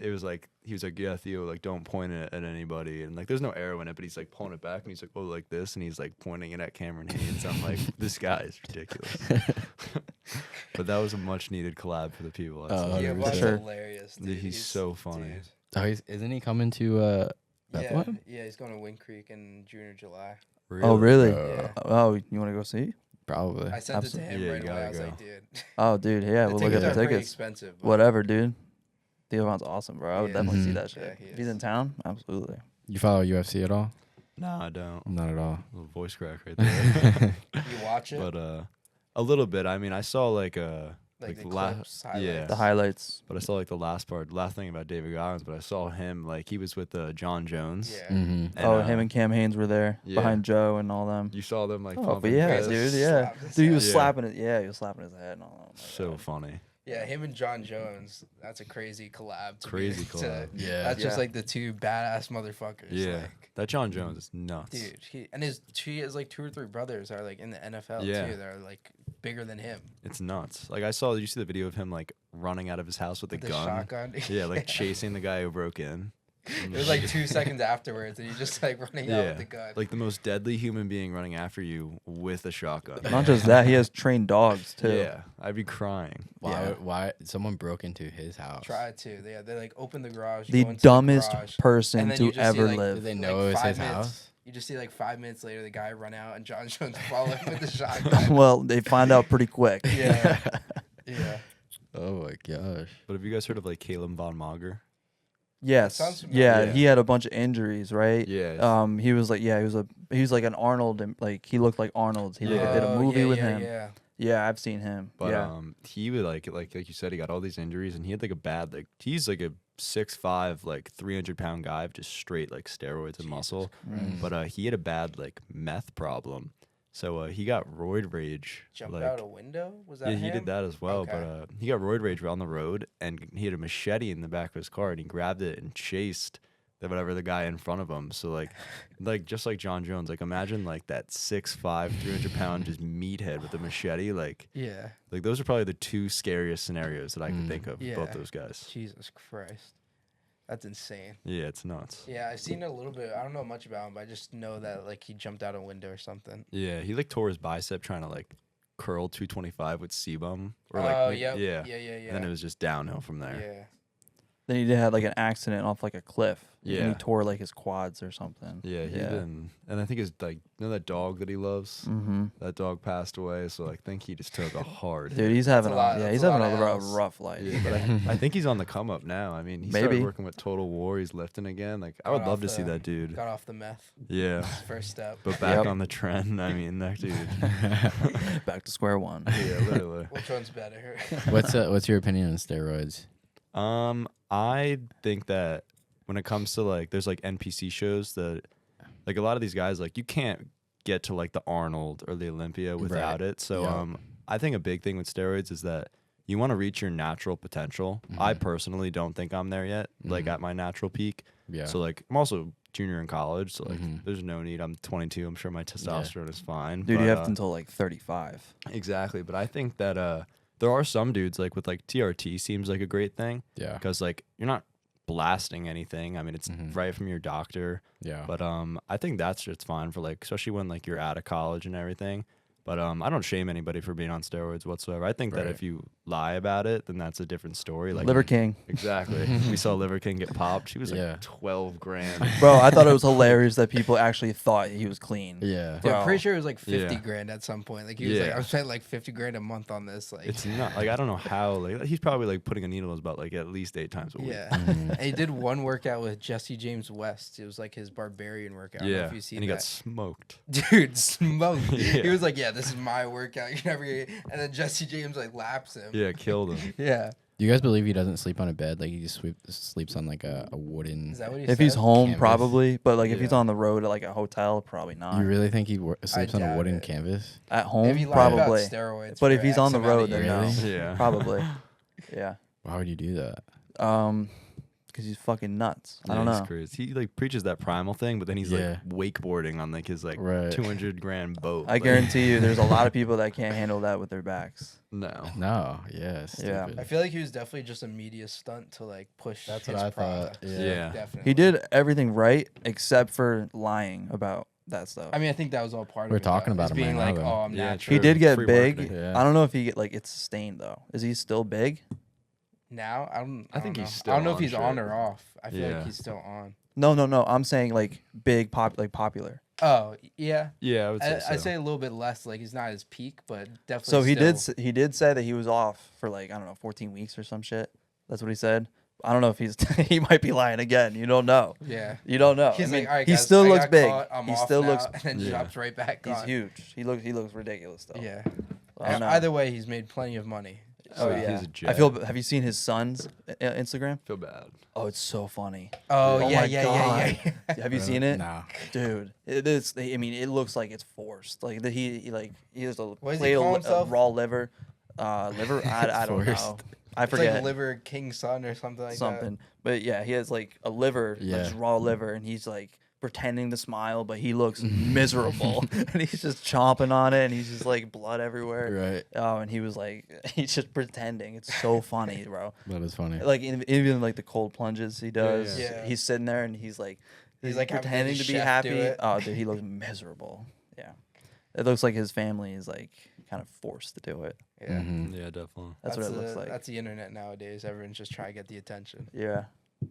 it was like he was like, yeah, Theo, like don't point it at anybody, and like there's no arrow in it, but he's like pulling it back, and he's like, oh, like this, and he's like pointing it at Cameron Haynes. I'm like, this guy is ridiculous. But that was a much needed collab for the people. I'd Oh, say. yeah, 100%. Vaughn's Sure. hilarious. Dude, Dude. he's so funny. dude. Oh, isn't he coming to Yeah, Bethlehem? yeah, he's going to Wind Creek in June or July. Oh, really? Yeah. Oh, you want to go see? Probably. I sent it to him Yeah, right you away. I gotta was go. like, dude, Oh, dude, yeah, we'll look at tickets the are pretty tickets. expensive. but- Whatever, dude. Theo Von's awesome, bro. I would Yeah. definitely see Mhm. that shit. Yeah, he If he's is. in town, absolutely. You follow UFC at all? No, I don't. Not at all. A little voice crack right there. You watch it, But a little bit. I mean, I saw like like the la- clips, yeah. highlights. The highlights. but I saw like the last thing about David Goggins. But I saw him like he was with John Jones. Yeah. Mm-hmm. Oh, him and Cam Haines were there yeah. behind Joe and all them. You saw them like. Oh, but pumping yeah, fists. dude, yeah. Slap his Dude, he head. was Yeah. slapping it. Yeah, he was slapping his head and all that. So funny. Yeah, him and John Jones. That's a crazy collab. Crazy to, collab. Yeah. That's just Yeah. like the two badass motherfuckers. Yeah, Like, that John Jones is nuts. dude, he has like 2 or 3 brothers that are like in the NFL Yeah. too. That are like bigger than him. It's nuts. Like I saw. Did you see the video of him like running out of his house with a The gun? shotgun. Yeah, like chasing the guy who broke in. It was like 2 seconds afterwards, and he's just like running out Yeah, with the gun. like the most deadly human being running after you with a shotgun. Not just that, he has trained dogs too. Yeah, I'd be crying. Why? Yeah. Why? Someone broke into his house. Try to. They like open the garage. The go into dumbest garage, and person then to you just see, ever like, Did live. they like know it was 5 his minutes. house? You just see like 5 minutes later, the guy run out, and John Jones follow him with the shotgun. Well, they find out pretty quick. Yeah. Yeah. Oh my gosh. But have you guys heard of like Caleb Von Mager? Yes. Sounds Yeah, familiar. he had a bunch of injuries, right? Yeah. He was like, yeah, he was like an Arnold, and like he looked like Arnold. He like, did a Oh, movie yeah, with yeah, him. Yeah. Yeah, I've seen him. But yeah. he would like you said, he got all these injuries, and he had like a bad he's like a 6'5", like 300-pound guy, just straight like steroids and muscle. Mm. But he had a bad like meth problem, so he got roid rage. Jumped like, out a window? Was that yeah, he him? did that as well. Okay. But he got roid rage on the road, and he had a machete in the back of his car, and he grabbed it and chased whatever the guy in front of him. So like just like John Jones, like imagine like that 6'5", 300-pound just meathead with a machete. Like Yeah. those are probably the 2 scariest scenarios that I could Mm. think of. Yeah. Both those guys. Jesus Christ. That's insane. Yeah, it's nuts. Yeah, I've seen it a little bit. I don't know much about him, but I just know that like he jumped out a window or something. Yeah, he like tore his bicep trying to like curl 225 with sebum. Or Oh, like yep. yeah. Yeah. And then it was just downhill from there. Yeah. Then he had like an accident off like a cliff. And Yeah. he tore like his quads or something. Yeah, he didn't. And I think his like that dog that he loves. Mm-hmm. That dog passed away, so I think he just took a hard Dude, hit. he's having That's he's a having lot of a L's. rough life. Yeah, but I think he's on the come up now. I mean, he Maybe. started working with Total War. He's lifting again. Like I would Got love off to see the- that dude. Got off the meth. Yeah, First step. but back Yep. on the trend. I mean, that dude. Back to square one. Yeah, literally. Which one's better? What's your opinion on steroids? I think that when it comes to like, there's like NPC shows that, like a lot of these guys, like you can't get to like the Arnold or the Olympia without it. So, Yeah. I think a big thing with steroids is that you want to reach your natural potential. I personally don't think I'm there yet, like at my natural peak. Yeah. So like, I'm also junior in college, so like, Mhm. there's no need. I'm 22. I'm sure my testosterone is fine. Dude, but, you have until like 35. exactly. But I think that there are some dudes like with like TRT seems like a great thing. Yeah. Because like you're not blasting anything. I mean, it's Mhm. right from your doctor. Yeah. But I think that's just fine for like, especially when like you're out of college and everything. But I don't shame anybody for being on steroids whatsoever. I think that Right. if you lie about it, then that's a different story. Like Liver King. exactly. We saw Liver King get popped. She was like Yeah. 12 grand. Bro, I thought it was hilarious that people actually thought he was clean. Yeah. Dude, Bro. I'm pretty sure it was like 50 Yeah. grand at some point. Like he was like, Yeah. I'm spending like 50 grand a month on this. Like, It's not like I don't know how. Like he's probably like putting a needle in his butt like at least 8 times a week. yeah. Mhm. And he did one workout with Jesse James West. It was like his barbarian workout. I don't know Yeah. if you see And he that. got smoked. Dude, smoked. He Yeah. was like, "Yeah, this is my workout. You're never gonna." And then Jesse James like laps him. Yeah, killed him. Yeah. Do you guys believe he doesn't sleep on a bed? Like he just sleeps on like a wooden. Is that what he If said? he's home, Canvas. probably. But like if he's Yeah. on the road at like a hotel, probably not. You really think he sleeps on a doubt wooden it. canvs? At If home, he lied probably. about steroids, But for if he's X on the amount of road, then years- no. Yeah. Probably. Yeah. Why would you do that? Because he's fucking nuts. I Yeah, don't he's know. crazy. He like preaches that primal thing, but then he's Yeah. like wakeboarding on like his like Right. 200 grand boat. I Like, guarantee you, there's a lot of people that can't handle that with their backs. no. No. Yeah. Yeah. Stupid. I feel like he was definitely just a media stunt to like push. That's his what I product. thought. Yeah. Definitely. He did everything right except for lying about that stuff. I mean, I think that was all part We're of it. talking though, about is him being right like, now, though. "Oh, I'm Yeah, natural." he did get Free big. marketing. Yeah. I don't know if he like it's sustained though. Is he still big? Now I don't. I think don't he's know. still I don't know if on he's on shit. or off. I feel Yeah. like he's still on. No. I'm saying like big, popular. Oh yeah. Yeah, I would say I'd so. say a little bit less. Like he's not his peak, but definitely. So still, he did say that he was off for like I don't know 14 weeks or some shit. That's what he said. I don't know if he's he might be lying again. You don't know. Yeah. You don't know. He's I mean, like, all right, he guys, still I looks got big. caught, I'm He off still now," looks. and then Yeah. drops right back He's on. huge. He looks ridiculous though. Yeah. I don't know. Either way, he's made plenty of money. Oh So- yeah. He's a jet. I feel. Have you seen his son's Instagram? feel bad. Oh, it's so funny. Oh Oh yeah, my yeah, God. yeah. Have you seen it? Nah. Dude, it is. I mean, it looks like it's forced. Like he has a What does he plate call of himself? raw liver. Liver. I don't know. Forced. I It's forget like liver king son or something like something. But yeah, he has like a liver, Yeah. just raw liver, and he's like pretending to smile, but he looks miserable, and he's just chomping on it, and he's just like blood everywhere. Right. Oh, and he was like, he's just pretending. It's so funny, bro. That is funny. Like even like the cold plunges he does. yeah. He's sitting there and he's like like having pretending his to be chef do happy. it. Oh, dude, he looks miserable. Yeah, it looks like his family is like kind of forced to do it. that. Yeah. Mhm. Yeah, definitely. That's what it looks like. That's the internet nowadays. Everyone's just trying to get the attention. Yeah, I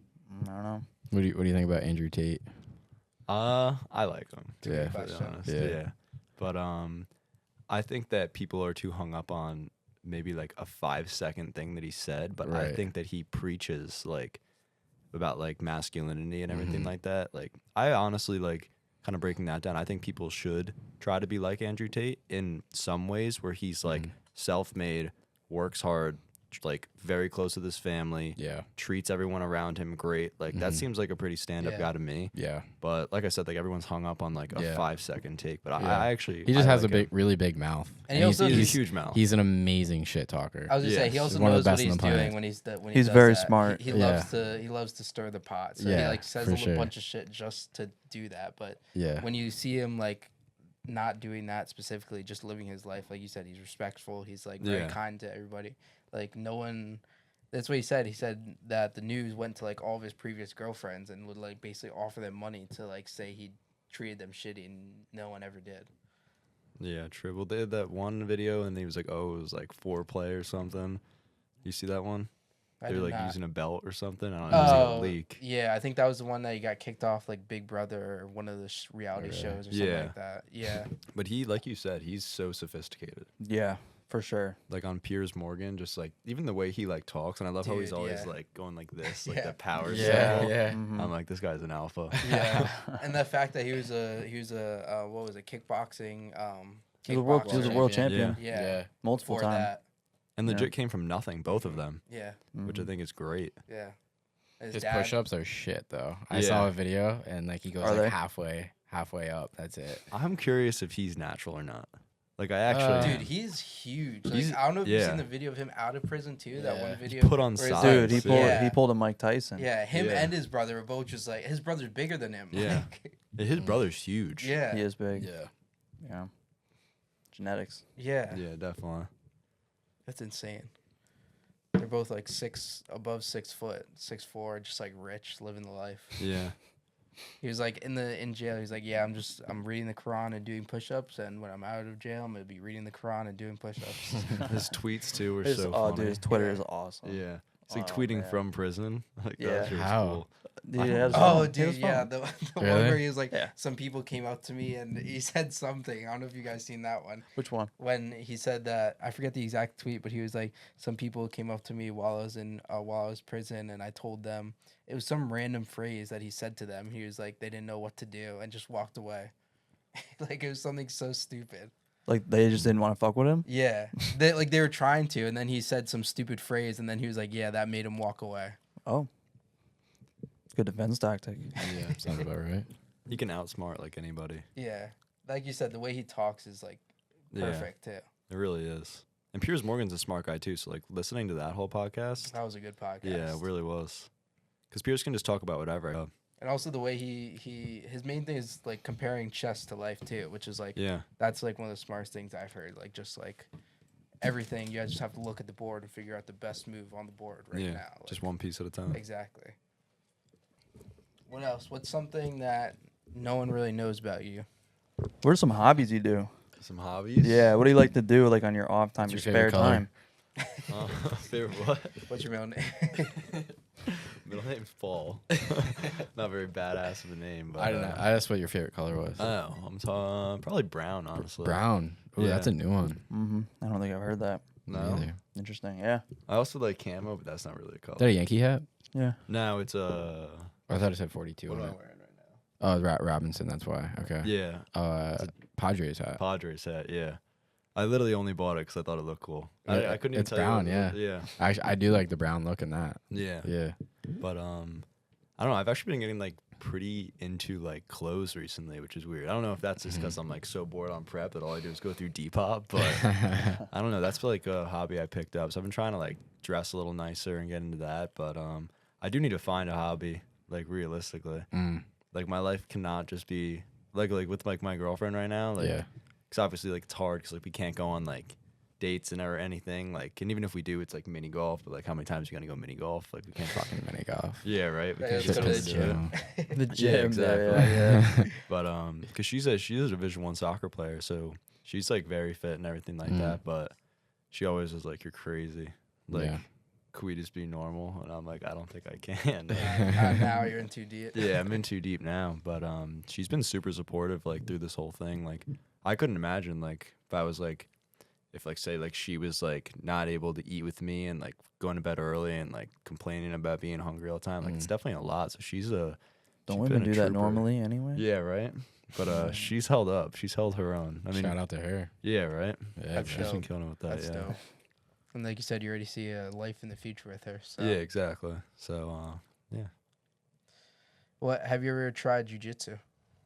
don't know. What do you think about Andrew Tate? I like him. To Yeah. be completely Question. honest. Yeah. Yeah. But I think that people are too hung up on maybe like a 5-second thing that he said, but I Right. think that he preaches like about like masculinity and everything Mhm. like that. Like I honestly like kind of breaking that down. I think people should try to be like Andrew Tate in some ways where he's like Mhm. self-made, works hard, like very close with his family, Yeah. treats everyone around him great. Like that Mhm. seems like a pretty stand-up Yeah. guy to me. Yeah. But like I said, like everyone's hung up on like a Yeah. 5-second take. But Yeah. I actually He just I has like a him. really big mouth. And he also- He's he's- a huge mouth. He's an amazing shit talker. I was just saying, he Yes. also One of knows the what best on he's the planet. doing when when He's does very that. smart. He Yeah. loves to stir the pot. So he Yeah, like says for a little sure. bunch of shit just to do that. But Yeah. when you see him like not doing that specifically, just living his life, like you said, he's respectful. He's like very Yeah. kind to everybody. Like no one. That's what he said. He said that the news went to like all of his previous girlfriends and would like basically offer them money to like say he treated them shitty, and no one ever did. Yeah, true. Well, they had that one video, and he was like, "Oh, it was like foreplay or something." You see that one? I They were did like not. using a belt or something. I don't know. It was like a leak. Yeah, I think that was the one that he got kicked off like Big Brother or one of the reality Really? shows or something Yeah. like that. Yeah. But he, like you said, he's so sophisticated. Yeah, for sure. Like on Piers Morgan, just like even the way he like talks, and I love how he's Dude, always yeah. like going like this, like Yeah. the power Yeah, symbol. yeah. Mhm. I'm like, this guy's an alpha. Yeah. And the fact that he was a what was it, kickboxing He was a world champion. champion Yeah. multiple Before times. that. And Yeah. legit came from nothing, both of them, Yeah. which I Mhm. think is great. Yeah. His push-ups are shit though. I Yeah. saw a video and like he goes Are like they? halfway up. That's it. I'm curious if he's natural or not. Like I actually, Dude, he's huge. Like, He's- I don't know if you've yeah. seen the video of him out of prison too. That Yeah. one He video. put on where he's size. Dude, he Yeah. pulled Yeah. he pulled a Mike Tyson. Yeah, him Yeah. and his brother were both just like his brother's bigger than him. Yeah. Like, his brother's huge. yeah. He is big. Yeah. Yeah. Genetics. Yeah. Yeah, definitely. That's insane. They're both like above 6 foot, 6'4", just like rich, living the life. Yeah. He was like in jail. He's like, yeah, I'm reading the Quran and doing push-ups, and when I'm out of jail, I'm gonna be reading the Quran and doing push-ups. His tweets too were His, so oh, funny. dude, his Twitter Yeah. is awesome. Yeah. It's like Oh, tweeting man. from prison. Like Yeah. that's really How? cool. Dude, I it don't has know. fun. Oh, It dude, was yeah, fun. the one Really? where he was like, Yeah. some people came up to me and he said something. I don't know if you guys seen that one. Which one? When he said that, I forget the exact tweet, but he was like, some people came up to me while I was in prison, and I told them it was some random phrase that he said to them. He was like, they didn't know what to do and just walked away. Like it was something so stupid. Like they just didn't want to fuck with him. Yeah, they were trying to, and then he said some stupid phrase, and then he was like, yeah, that made him walk away. Oh, good defense tactic. Yeah. Sounds about right. He can outsmart like anybody. Yeah, like you said, the way he talks is like perfect too. Yeah, it really is. And Piers Morgan's a smart guy too. So like listening to that whole podcast, That was a good podcast. yeah, it really was. Because Piers can just talk about whatever. And also the way his main thing is like comparing chess to life too, which is like Yeah. that's like one of the smartest things I've heard. Like just like everything, you guys just have to look at the board and figure out the best move on the board right Yeah. now. Just Like, one piece at a time. exactly. What else? What's something that no one really knows about you? What are some hobbies you do? Some hobbies. Yeah, what do you like to do like on your off time, What's your your spare favorite color? time? Favorite what? What's your middle name? Middle name's Paul. Not very badass of a name, but I don't know. I asked what your favorite color was. Oh, I'm probably brown, honestly. Brown. Ooh, that's a new one. Mm-hmm. I don't think I've heard that. No. Neither. Interesting. Yeah. I also like camo, but that's not really a color. Is that a Yankee hat? Yeah. No, it's Or I thought it said 42 What on am I it. wearing right now? Oh, Robinson. That's why. Okay. Yeah, Padres hat. Padres hat. Yeah, I literally only bought it because I thought it looked cool. Yeah, I couldn't even it's tell brown, you. yeah. Yeah. I do like the brown look in that. Yeah. Yeah. But I don't know. I've actually been getting like pretty into like clothes recently, which is weird. I don't know if that's just because I'm like so bored on prep that all I do is go through Depop, but I don't know. That's like a hobby I picked up. So I've been trying to like dress a little nicer and get into that, but I do need to find a hobby like realistically. Mm. Like my life cannot just be like with like my girlfriend right now. Like, Yeah. because obviously like it's hard because like we can't go on like dates and or anything. Like, and even if we do, it's like mini golf. But like, how many times are you gonna go mini golf? Like, we can't Fucking mini golf. Yeah, right. We Yeah, can't let's just go to go the do gym. it. The Yeah, gym. exactly. Yeah. But because she's a Division I soccer player, so she's like very fit and everything like that. But she always is like, "You're crazy. Like, Yeah. can we just be normal?" And I'm like, "I don't think I can." Now you're in too deep. Yeah, I'm in too deep now. But she's been super supportive like through this whole thing. Like, I couldn't imagine like if I was like, if like say like she was like not able to eat with me and like going to bed early and like complaining about being hungry all the time. Like, it's definitely a lot. So she's a Don't she's women been a do that trooper. normally anyway? Yeah, right. But she's held up. She's held her own. I mean, Shout out to her. yeah, right. Yeah. That's She's bro. dope. been killing it with that. That's yeah. dope. And like you said, you already see a life in the future with her. So. Yeah, exactly. So yeah. What have you ever tried jujitsu?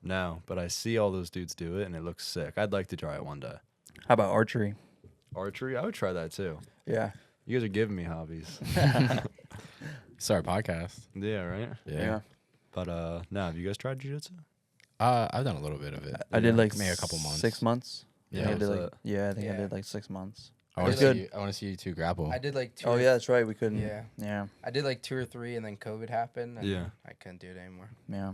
No, but I see all those dudes do it and it looks sick. I'd like to try it one day. How about archery? Archery, I would try that too. Yeah. You guys are giving me hobbies. Start a podcast. Yeah, right. Yeah. But no, have you guys tried jiu-jitsu? I've done a little bit of it. I did like maybe a couple months. 6 months. Yeah, I think I what's did like, that? yeah, I think I Yeah. did like 6 months. I want It's to good. see. I want to see you two grapple. I did like 2. Oh yeah, that's right. We couldn't. Yeah. Yeah. I did like 2 or 3, and then COVID happened. And Yeah. I couldn't do it anymore. Yeah.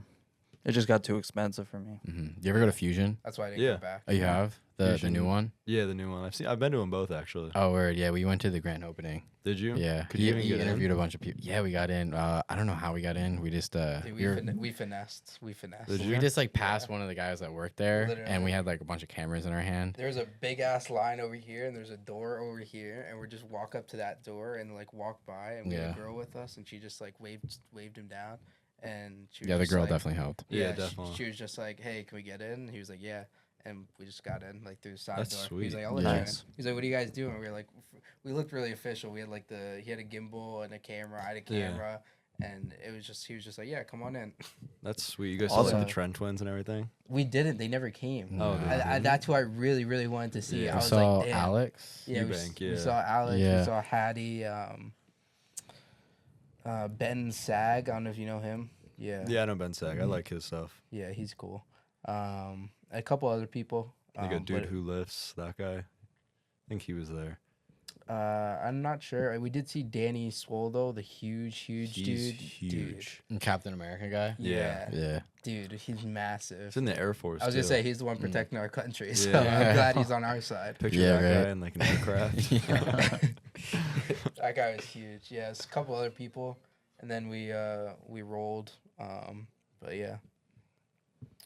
It just got too expensive for me. Mm-hmm. You ever go to Fusion? That's why I didn't Yeah. go back. Oh, you have the Fusion. new one. Yeah, the new one. I've been to them both actually. Oh, word. Yeah, we went to the grand opening. Did you? Yeah, Could you even he get in? interviewed a bunch of people. Yeah, we got in. I don't know how we got in. We just Dude, we were- we finessed. We finessed. Did we you? just like passed Yeah. one of the guys that worked there, and Literally. we had like a bunch of cameras in our hand. There's a big ass line over here, and there's a door over here, and we just walk up to that door and like walk by, and we had Yeah. a girl with us, and she just like waved him down, and she was Yeah, the just girl like, definitely helped. Yeah, she- definitely. She was just like, "Hey, can we get in?" And he was like, "Yeah." And we just got in like through the side That's door. He's sweet. like, "I'll let Yeah. you in." Nice. He's like, "What are you guys doing?" We were like, we looked really official. We had like he had a gimbal and a camera. I had a Yeah. camera, and he was just like, "Yeah, come on in." That's sweet. You guys saw Awesome. like the Trent twins and everything. We didn't. They never came. Oh, Nah. they I, that's who I really, really wanted to see. Yeah. I I was saw like, "Damn." Alex. Yeah, Eubank, we yeah. saw Alex. Yeah. We saw Hattie. Ben Sag. I don't know if you know him. Yeah. Yeah, I know Ben Sag. I like his stuff. Yeah, he's cool. A couple other people. Like a dude but, who lifts. That guy. I think he was there. I'm not sure. We did see Danny Swole though, the huge He's dude. huge. And Captain America guy. Yeah. Yeah. Dude, he's massive. He's in the Air Force. I was gonna too. say he's the one protecting our country, so Yeah. I'm glad he's on our side. Picture Yeah, that right. guy in like an aircraft. That guy was huge. Yes, a couple other people, and then we rolled. But yeah.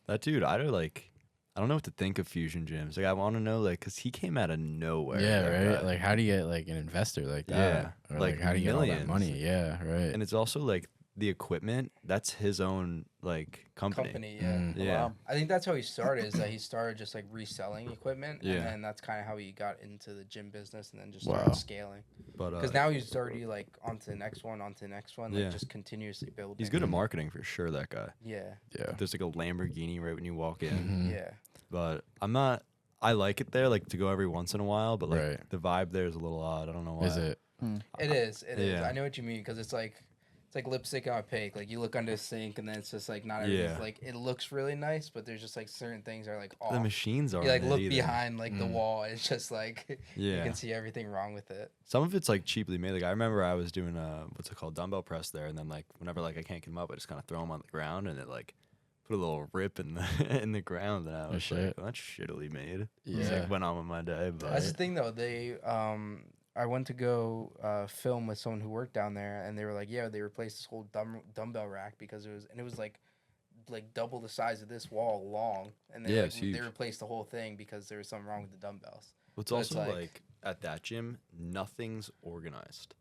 That dude, I don't know what to think of Fusion Gyms. Like, I want to know, like, because he came out of nowhere. Yeah, that right. guy. Like, how do you get like an investor like that? Yeah, Or, like, how do you get all that millions. money? Yeah, right. And it's also like the equipment. That's his own like company. Yeah. Mm. Yeah. Wow. I think that's how he started. Is that he started just like reselling equipment, Yeah. and then that's kind of how he got into the gym business, and then just Wow. started scaling. But Because now he's already like onto the next one, like Yeah. just continuously building. he's good at marketing for sure. That guy. Yeah, Yeah. There's like a Lamborghini right when you walk in. Mhm. yeah. But I'm not. I like it there, like to go every once in a while. But like Right. the vibe there is a little odd. I don't know why. Is it? It is. It is. Yeah. I know what you mean because it's like lipstick on a pig. Like you look under a sink and then it's just like not everything's Yeah. like it looks really nice, but there's just like certain things are like off. The machines are. You like look behind like the Mm. wall and it's just like you Yeah. can see everything wrong with it. Some of it's like cheaply made. Like I remember I was doing what's it called, dumbbell press there, and then like whenever like I can't get them up, I just kind of throw them on the ground, and it like put a little rip in the in the ground, and I was like, shit. well, that's shittily made. Yeah. Just, like went on with my day, but That's the thing though. They I went to go film with someone who worked down there, and they were like, yeah, they replaced this whole dumbbell rack because it was like double the size of this wall long, and Yeah, it's they huge. replaced the whole thing because there was something wrong with the dumbbells. it's So it's also like- like at that gym, nothing's organized.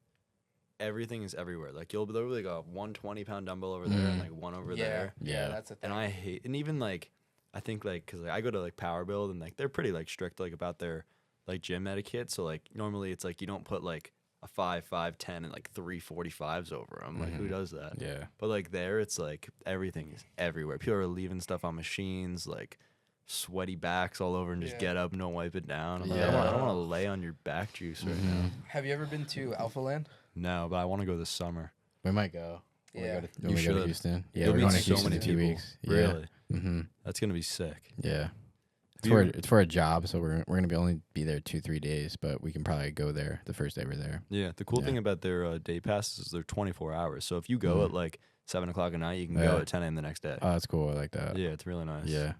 Everything is everywhere. Like you'll there'll be like a 120-pound dumbbell over there and Mm. like one over yeah, there. Yeah. that's a thing. And I hate, and even like, I think like, cause like, I go to like Power Build and like they're pretty like strict like about their like gym etiquette. So like normally it's like you don't put like a 5, 5, 10 and like 3 45s over them. Like who Mhm. does that? Yeah. But like there, it's like everything is everywhere. People are leaving stuff on machines, like sweaty backs all over, and just Yeah. get up and don't wipe it down. I'm like, Yeah. I don't want to lay on your back juice right now. Mhm. Have you ever been to Alpha Land? No, but I want to go this summer. We might go. When Yeah. we go to, You when we go to should. Houston. Yeah, You'll we're meet going to so Houston many in 2 people. weeks. Really, Yeah. Mm-hmm. that's gonna be sick. Yeah. It's You for, ever- it's for a job, so we're gonna be only be there 2-3 days, but we can probably go there the first day we're there. Yeah, the cool Yeah. thing about their day passes is they're 24 hours. So if you go at like 7 o'clock at night, you can go Yeah. at 10 a.m. the next day. Oh, that's cool. I like that. Yeah, it's really nice. Yeah.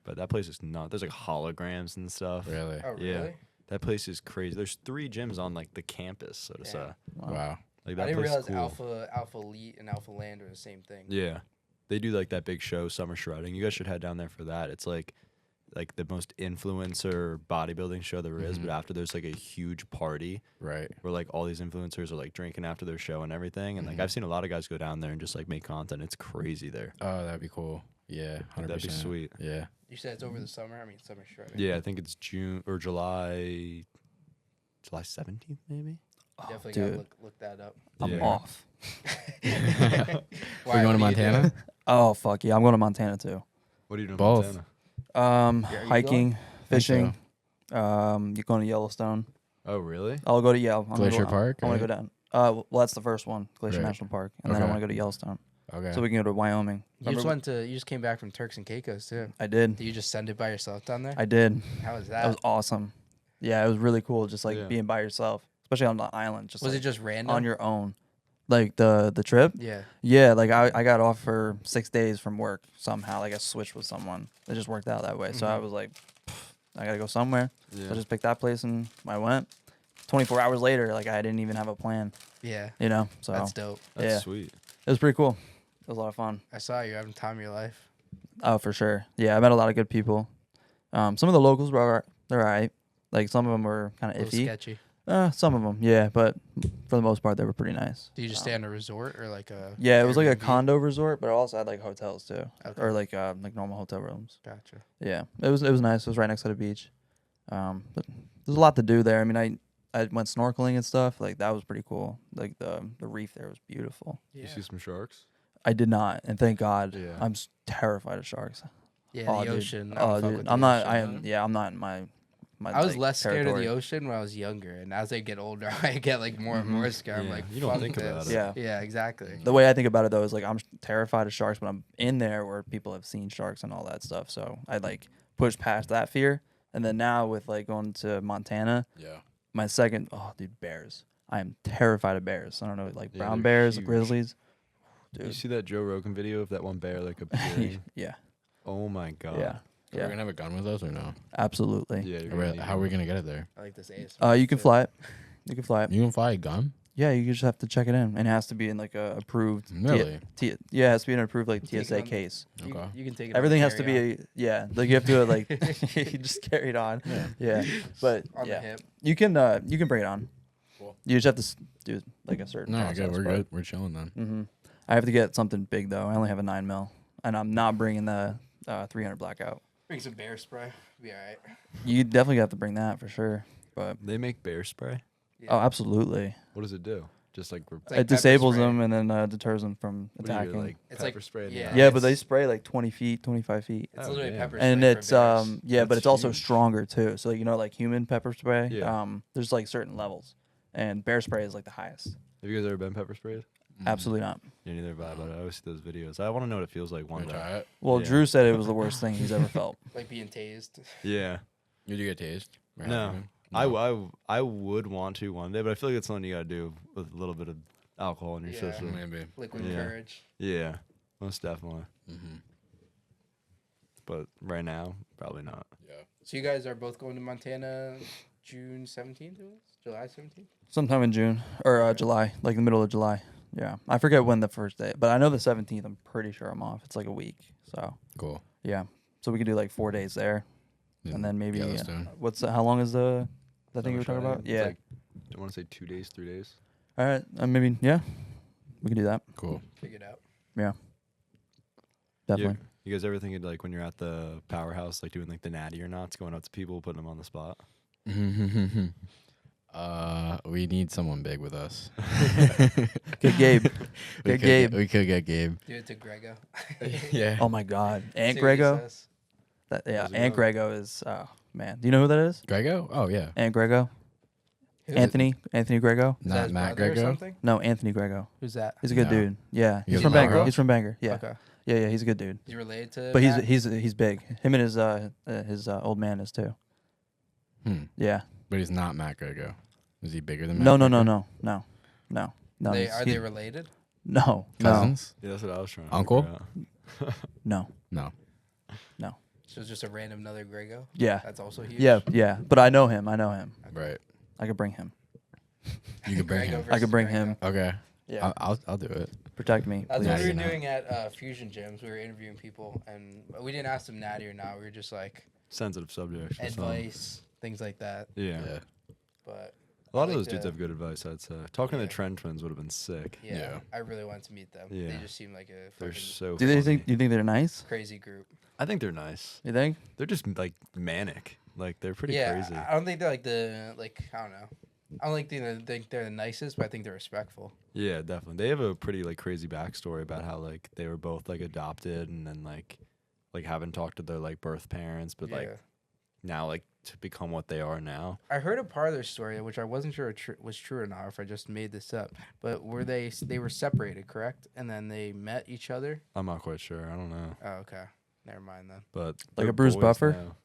But that place is not. There's like holograms and stuff. Really. Oh, really? Yeah. That place is crazy. There's 3 gyms on like the campus, so to Damn. say. Wow. Like I that didn't place realize is cool. Alpha Elite and Alpha Land are the same thing. Yeah, they do like that big show, Summer Shredding. You guys should head down there for that. It's like the most influencer bodybuilding show there is. Mhm. But after there's like a huge party Right. where like all these influencers are like drinking after their show and everything. And like Mhm. I've seen a lot of guys go down there and just like make content. It's crazy there. Oh, that'd be cool. Yeah. 100%. That'd be sweet. Yeah. You said it's over the summer. I mean, summer shredding. Yeah, I think it's June or July 17th maybe. Definitely dude. gotta look that up. I'm Yeah. off. We're Why, going to what are you doing? Montana? Oh fuck yeah, I'm going to Montana too. What are you doing? in Both. Montana? Yeah, are you Hiking, fishing. so. You're going to Yellowstone. Oh really? I'll go to I'm gonna Glacier go, Park, I want to right? go down. Well, that's the first one, Glacier Right. National Park, and then I Okay. want to go to Yellowstone, Okay. so we can go to Wyoming. You just came back from Turks and Caicos too. I did. Did you just send it by yourself down there? I did. How was That that? was awesome. Yeah, it was really cool, just like Yeah. being by yourself, especially on the island. Just Was like, it just random? on your own? Like the trip? Yeah. Yeah, like I got off for 6 days from work somehow. Like I switched with someone. It just worked out that way. So I was like, I gotta go somewhere. Yeah. So I just picked that place and I went. 24 hours later, like I didn't even have a plan, Yeah. you know. So That's dope. That's yeah. sweet. it was pretty cool. It was a lot of fun. I saw you having time of your life. Oh, for sure. Yeah, I met a lot of good people. Some of the locals were they're alright. Like some of them were kind A of little iffy. sketchy. Some of them, yeah, but for the most part, they were pretty nice. Do you just stay on a resort or like a? Yeah, it was like a Airbnb? condo resort, but it also had like hotels too, Okay. or like normal hotel rooms. Gotcha. Yeah, it was nice. It was right next to the beach. But there's a lot to do there. I mean, I went snorkeling and stuff. Like that was pretty cool. Like the reef there was beautiful. Yeah. You see some sharks? I did not, and thank God. Yeah. I'm terrified of sharks. Yeah, Oh, the dude. ocean. I Oh, don't fuck dude. with I'm the not. ocean. I am. Yeah, I'm not in my. I was like, less scared of territory. the ocean when I was younger, and as I get older, I get like more and more scared. I'm Yeah, like, you don't fuck think about this. it. Yeah. Yeah, exactly. The way I think about it though is like I'm terrified of sharks, but I'm in there where people have seen sharks and all that stuff. So I like push past that fear, and then now with like going to Montana, Yeah. my second, dude, bears. I am terrified of bears. I don't know, like Yeah, brown they're bears, huge. grizzlies. You Dude. see that Joe Rogan video of that one bear like appearing? Yeah, Oh my god. yeah, Are we yeah, gonna have a gun with us or no? absolutely. Yeah. you're Are we- gonna need how are we one. gonna get it there? I like this ASMR. You can shit. fly it. You can fly it. You can fly a gun? Yeah, you just have to check it in, and it has to be in like a approved. Really? Yeah, it has to be an approved like Take it TSA on- case. You, Okay. you can take it. Everything on has to be like you have to like you just carry it on. Yeah, but on the yeah, hip. you can bring it on. Cool. You just have to do like a certain. No, process, good. We're good. We're chilling then. Mm-hmm. I have to get something big though. I only have a 9mm, and I'm not bringing the 300 blackout. Bring some bear spray. Be all right. You definitely have to bring that for sure. But They make bear spray. oh, absolutely, What does it do? Just like, like it pepper disables spray. them and then deters them from what do you attacking. like It's pepper like- spray? in the yeah. eye? Yeah, but they It's- spray like 20 feet, 25 feet. It's Oh, literally damn. pepper spray. And for it's bears. but That's it's also huge. stronger too. So you know, like human pepper spray, Yeah. there's like certain levels, and bear spray is like the highest. Have you guys ever been pepper sprayed? Absolutely not. Yeah, neither have I, but I always see those videos. I want to know what it feels like one Wanna day. try it? Well, Yeah. Drew said it was the worst thing he's ever felt. Like being tased. Yeah. Did you get tased? Or No. have you? I would want to one day, but I feel like it's something you gotta do with a little bit of alcohol in your Yeah. system. Maybe. Liquid Yeah. courage. Yeah, most definitely. Mm-hmm. But right now, probably not. Yeah. So you guys are both going to Montana June 17th? It was? July 17th? Sometime in June or July, like the middle of July. Yeah, I forget when the first day, but I know the 17th. I'm pretty sure I'm off. It's like a week, so Cool. yeah. So we could do like 4 days there, and then maybe Yellowstone. how long is the thing you were Summer talking about? Shining. It's Yeah. like, I want to say 2 days, 3 days. All right. Maybe we can do that. Cool. Figure it out. Definitely. You guys ever think of like when you're at the powerhouse, like doing like the natty or nots, going up to people, putting them on the spot? We need someone big with us. Get Gabe. We Get could Gabe. we could get Gabe. Do it to Grego. Yeah. Oh my God, Aunt See what he Grego. says. Yeah, How's it Aunt going? Grego is. Oh man, do you know who that is? Grego? Oh yeah. Aunt Grego. Who's Anthony Grego. Is that Not his Matt brother or Grego. something? No, Anthony Grego. Who's that? He's a good No. dude. Yeah, He he's goes from to Bangor. Bangor? He's from Bangor. Yeah, Okay. yeah. He's a good dude. Is he related to? But Matt? he's big. Him and his old man is too. Hmm. Yeah. But he's not Matt Grego. Is he bigger than Matt? No. Are he's- they related? No. Cousins? Yeah, that's what I was trying. to Uncle? figure out. No. No. So it's just a random another Grego. Yeah. That's also huge. Yeah. But I know him. Right. I could bring him. You could bring Grego him. I could versus bring Grego. him. Okay. Yeah. I'll do it. Protect me. That's please. what we were Natty or doing at Fusion Gyms. We were interviewing people, and we didn't ask them natty or not. We were just like Sensitive subject. advice, things like that. Yeah. Yeah. But A lot of like those dudes to- have good advice, I'd say. Talking to Yeah. the Trend Twins would have been sick. yeah, Yeah. I really wanted to meet them. Yeah. They just seem like a They're fucking so Do they funny. think? You think they're nice? crazy group. I think they're nice. You think? They're just like manic. Like they're pretty yeah, crazy. I don't think they're like I don't know. I don't think they're the nicest, but I think they're respectful. Yeah, definitely. They have a pretty like crazy backstory about how like they were both like adopted and then like haven't talked to their like birth parents, but like Yeah. now like to become what they are now. I heard a part of their story, which I wasn't sure was true or not, or if I just made this up. But were they were separated, correct? And then they met each other. I'm not quite sure. I don't know, Oh, okay. Never mind then. but Like a they're Bruce boys Buffer? now.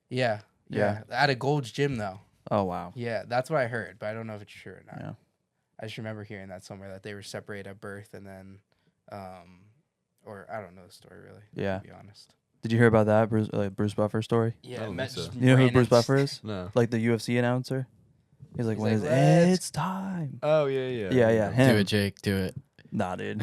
Yeah, Yeah, at a Gold's Gym though. Oh wow. Yeah, that's what I heard, but I don't know if it's true or not. Yeah. I just remember hearing that somewhere that they were separated at birth, and then, or I don't know the story really. Yeah. To be honest. Did you hear about that Bruce Buffer story? Yeah, don't met think so. just You know who random Bruce Buffer is? No. Like the UFC announcer. He's like, He's when like, it's time. Oh yeah. Yeah, Do him. it, Jake. Do it. Nah, dude.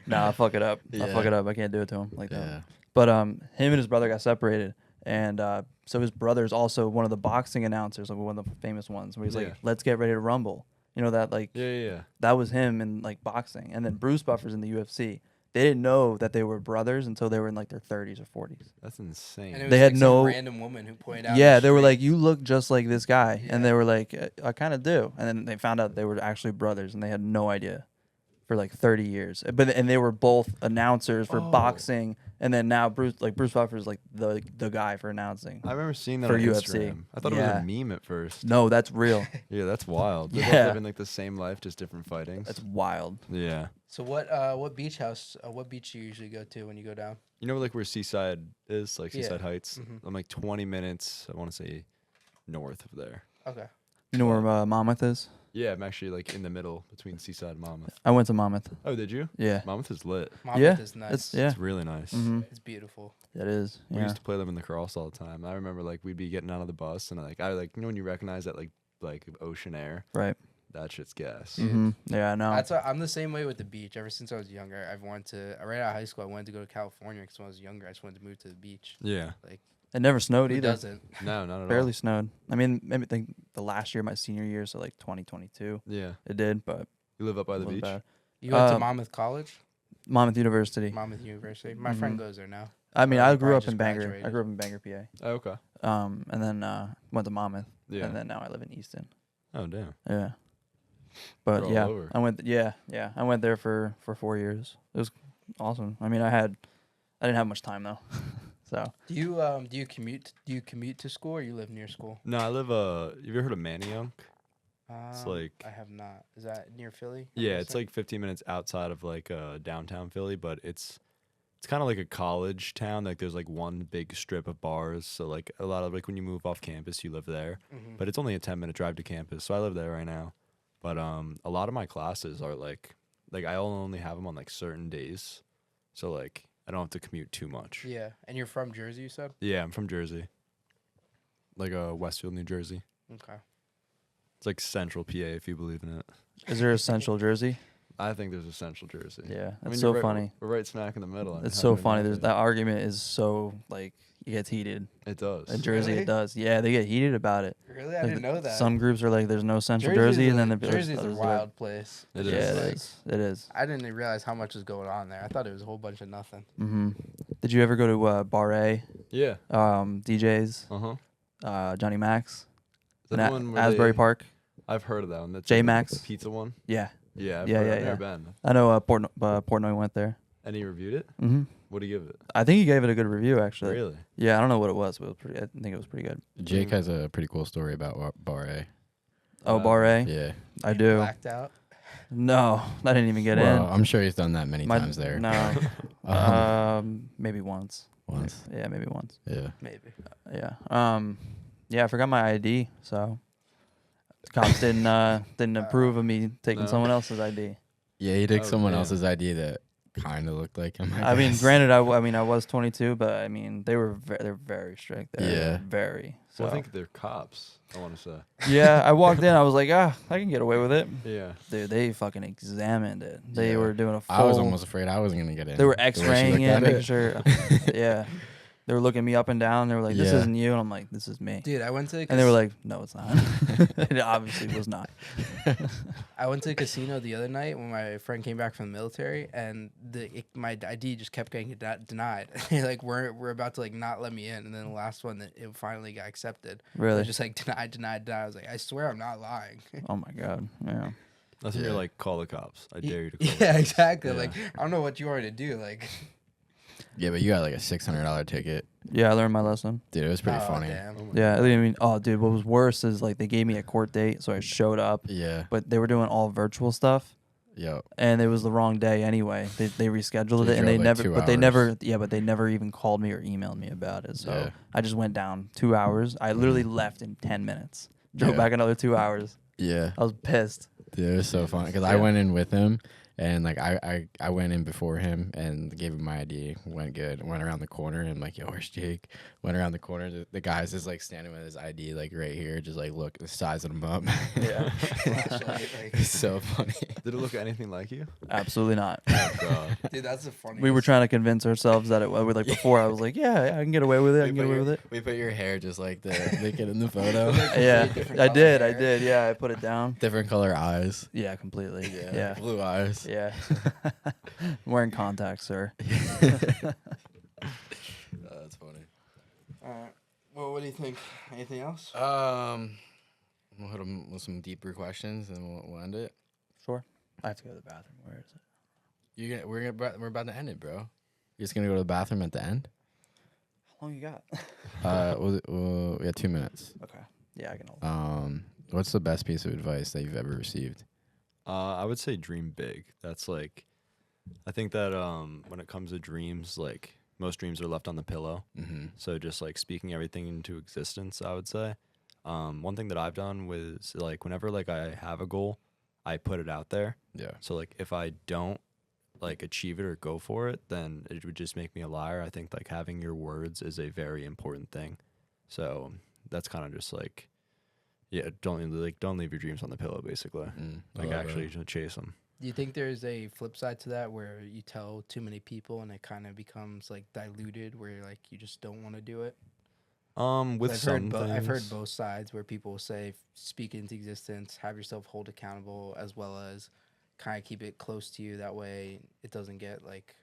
Nah, I'll fuck it up. I'll Yeah. fuck it up. I can't do it to him like that. Yeah. But him and his brother got separated, and so his brother's also one of the boxing announcers, like one of the famous ones, where he's Yeah. like, "Let's get ready to rumble." You know that like Yeah. that was him in like boxing, and then Bruce Buffer's in the UFC. They didn't know that they were brothers until they were in like their 30s or 40s. That's insane. And it was They had like no- some random woman who pointed out. Yeah, the they were street. like, "You look just like this guy," and they Yeah. were like, "I kind of do." And then they found out they were actually brothers, and they had no idea for like 30 years. And they were both announcers for Oh. boxing, and then now Bruce Buffer is like the guy for announcing. I remember seeing that For on UFC. Instagram. I thought it Yeah. was a meme at first. No, that's real. Yeah, that's wild. They're both Yeah. living like the same life, just different fightings. That's wild. Yeah. So what beach house? What beach do you usually go to when you go down? You know like where Seaside is, like Yeah. Seaside Heights. Mhm. I'm like 20 minutes. I want to say north of there. Okay. You know where Monmouth is? Yeah, I'm actually like in the middle between Seaside and Monmouth. I went to Monmouth. Oh, did you? Yeah. Monmouth is lit. Monmouth Yeah, is nice. It's yeah. It's really nice. Mm-hmm. It's beautiful. It is. We Yeah. used to play them in the cross all the time. I remember like we'd be getting out of the bus and I like you know when you recognize that like ocean air, Right. that shit's gas. Dude. Mm-hmm. Yeah, I know. That's why I'm the same way with the beach. Ever since I was younger, I've wanted to. Right out of high school, I wanted to go to California because when I was younger, I just wanted to move to the beach. Yeah. It never snowed Who either. doesn't? No, not at Barely all. snowed. I mean, maybe think the last year, my senior year, so like 2022, Yeah. it did, but You live up by it the wasn't beach? bad. You went to Um, Monmouth College, Monmouth University. Monmouth University. My friend Mhm. goes there now. I mean, Or I he grew probably up in just Bangor. I graduated. grew up in Bangor, PA. Oh, okay. And then went to Monmouth, Yeah. and then now I live in Easton. Oh, damn. Yeah. But You're all yeah, over. I went. Yeah. I went there for 4 years. It was awesome. I mean, I didn't have much time though, so Do you commute? Do you commute to school or you live near school? No, I live have you ever heard of Manayunk? It's like I have not. Is that near Philly? I'm yeah, it's guessing? like 15 minutes outside of like downtown Philly, but it's kind of like a college town. Like there's like one big strip of bars, so like a lot of like when you move off campus, you live there. Mhm. But it's only a 10-minute drive to campus, so I live there right now. But a lot of my classes are like I only have them on like certain days, so like I don't have to commute too much. Yeah, and you're from Jersey, you said? Yeah, I'm from Jersey, like Westfield, New Jersey. Okay. It's like Central PA, if you believe in it. is there a Central Jersey? I think there's a Central Jersey. Yeah, I mean, it's you're so right- funny. We're right smack in the middle. I mean, It's how so do I funny. not There's be? that argument is so like it gets heated. It does. In Jersey, Really? it does. Yeah, they get heated about it. Really? I Like, didn't know that. Some groups are like, "There's no Central Jersey's Jersey," and a- then the Jersey's a others are wild place. It Like, is. yeah, Like, it is. It is. I didn't even realize how much was going on there. I thought it was a whole bunch of nothing. Mm-hmm. Did you ever go to Bar A, Yeah. DJs, Johnny Max, Is that in the one where Asbury they- Park? I've heard of that one. That's J like the Max? pizza one. Yeah, Yeah. I've Yeah, heard- yeah, I've yeah. never been. I know. Portnoy went there. And he reviewed it. Mm-hmm. What do you give it? I think he gave it a good review, actually. Really? Yeah, I don't know what it was, but it was pretty. I think it was pretty good. Jake has a pretty cool story about Bar A. Oh, Bar A? Yeah. I You do. Blacked out. No, I didn't even get Well, in. I'm sure he's done that many My- times there. No. Maybe once. Once. Yeah, maybe once. Yeah. Maybe. Yeah. Yeah, I forgot my ID, so cops didn't approve of me taking No. someone else's ID. Yeah, he took Oh, someone damn. else's idea that kind of looked like him. I mean, guess. granted, I was 22, but I mean, they're very strict there. Yeah. Very. So Well, I think they're cops. I want to say. yeah, I walked in, I was like, I can get away with it. Yeah. Dude, they fucking examined it. They Yeah. were doing a full. I was almost afraid I wasn't gonna get in. They were the way she X-raying looked it, at making sure. Yeah, they were looking me up and down. They were like, "This Yeah. isn't you," and I'm like, "This is me." Dude, I went to the And they were like, "No, it's not." It obviously was not. I went to the casino the other night when my friend came back from the military, and my ID just kept getting denied. They're like, we're about to like not let me in, and then the last one that it finally got accepted. It Really? was just like denied. I was like, I swear I'm not lying. Oh my god. Yeah. That's when Yeah. you're like, call the cops. I dare you to call. Yeah, exactly. Yeah. Like I don't know what you want me to do. Like, Yeah, but you got like a $600 ticket, Yeah, I learned my lesson. dude. It was pretty oh, funny. Damn. Oh my Yeah, I God. mean, oh, dude, what was worse is like they gave me a court date, so I showed up, Yeah. but they were doing all virtual stuff. Yep. and it was the wrong day anyway. They rescheduled So you it, and they drove, like, never, 2 but they hours. never, yeah, but they never even called me or emailed me about it. So Yeah. I just went down 2 hours. I literally left in 10 minutes. Drove Yeah. back another 2 hours. Yeah. I was pissed. Dude, it was so fun because I went in with him, and like I went in before him and gave him my ID. Went good. Went around the corner and I'm like, yo, where's Jake? Went around the corner. The guy's just like standing with his ID like right here, just like look, sizing him up. Yeah. It's so funny. Did it look anything like you? Absolutely not. Oh god. Dude, that's the funniest. We were trying to convince ourselves that it was like before. I was like, yeah, I can get away with it. I can get away with it. We put your hair just like the kid in the photo. Yeah, different I color did. hair. Yeah, I put it down. Different color eyes. Yeah, completely. Yeah. Blue eyes. Yeah. Wearing contacts, sir. That's funny. Well, what do you think? Anything else? We'll hit him with some deeper questions and we'll end it. Sure. I have to go to the bathroom. Where is it? We're about to end it, bro. You're just gonna go to the bathroom at the end. How long you got? We got 2 minutes. Okay. Yeah, I can hold. What's the best piece of advice that you've ever received? I would say dream big. That's like, I think that when it comes to dreams, like most dreams are left on the pillow. Mm-hmm. So just like speaking everything into existence, I would say. One thing that I've done was like whenever like I have a goal, I put it out there. Yeah. So like if I don't like achieve it or go for it, then it would just make me a liar. I think like having your words is a very important thing. So that's kind of just like, yeah, don't leave your dreams on the pillow, basically. Like actually just chase them. Do you think there's a flip side to that where you tell too many people and it kind of becomes like diluted, where like you just don't want to do it? With some I've heard things- both sides where people say speak into existence, have yourself hold accountable, as well as kind of keep it close to you. That way, it doesn't get like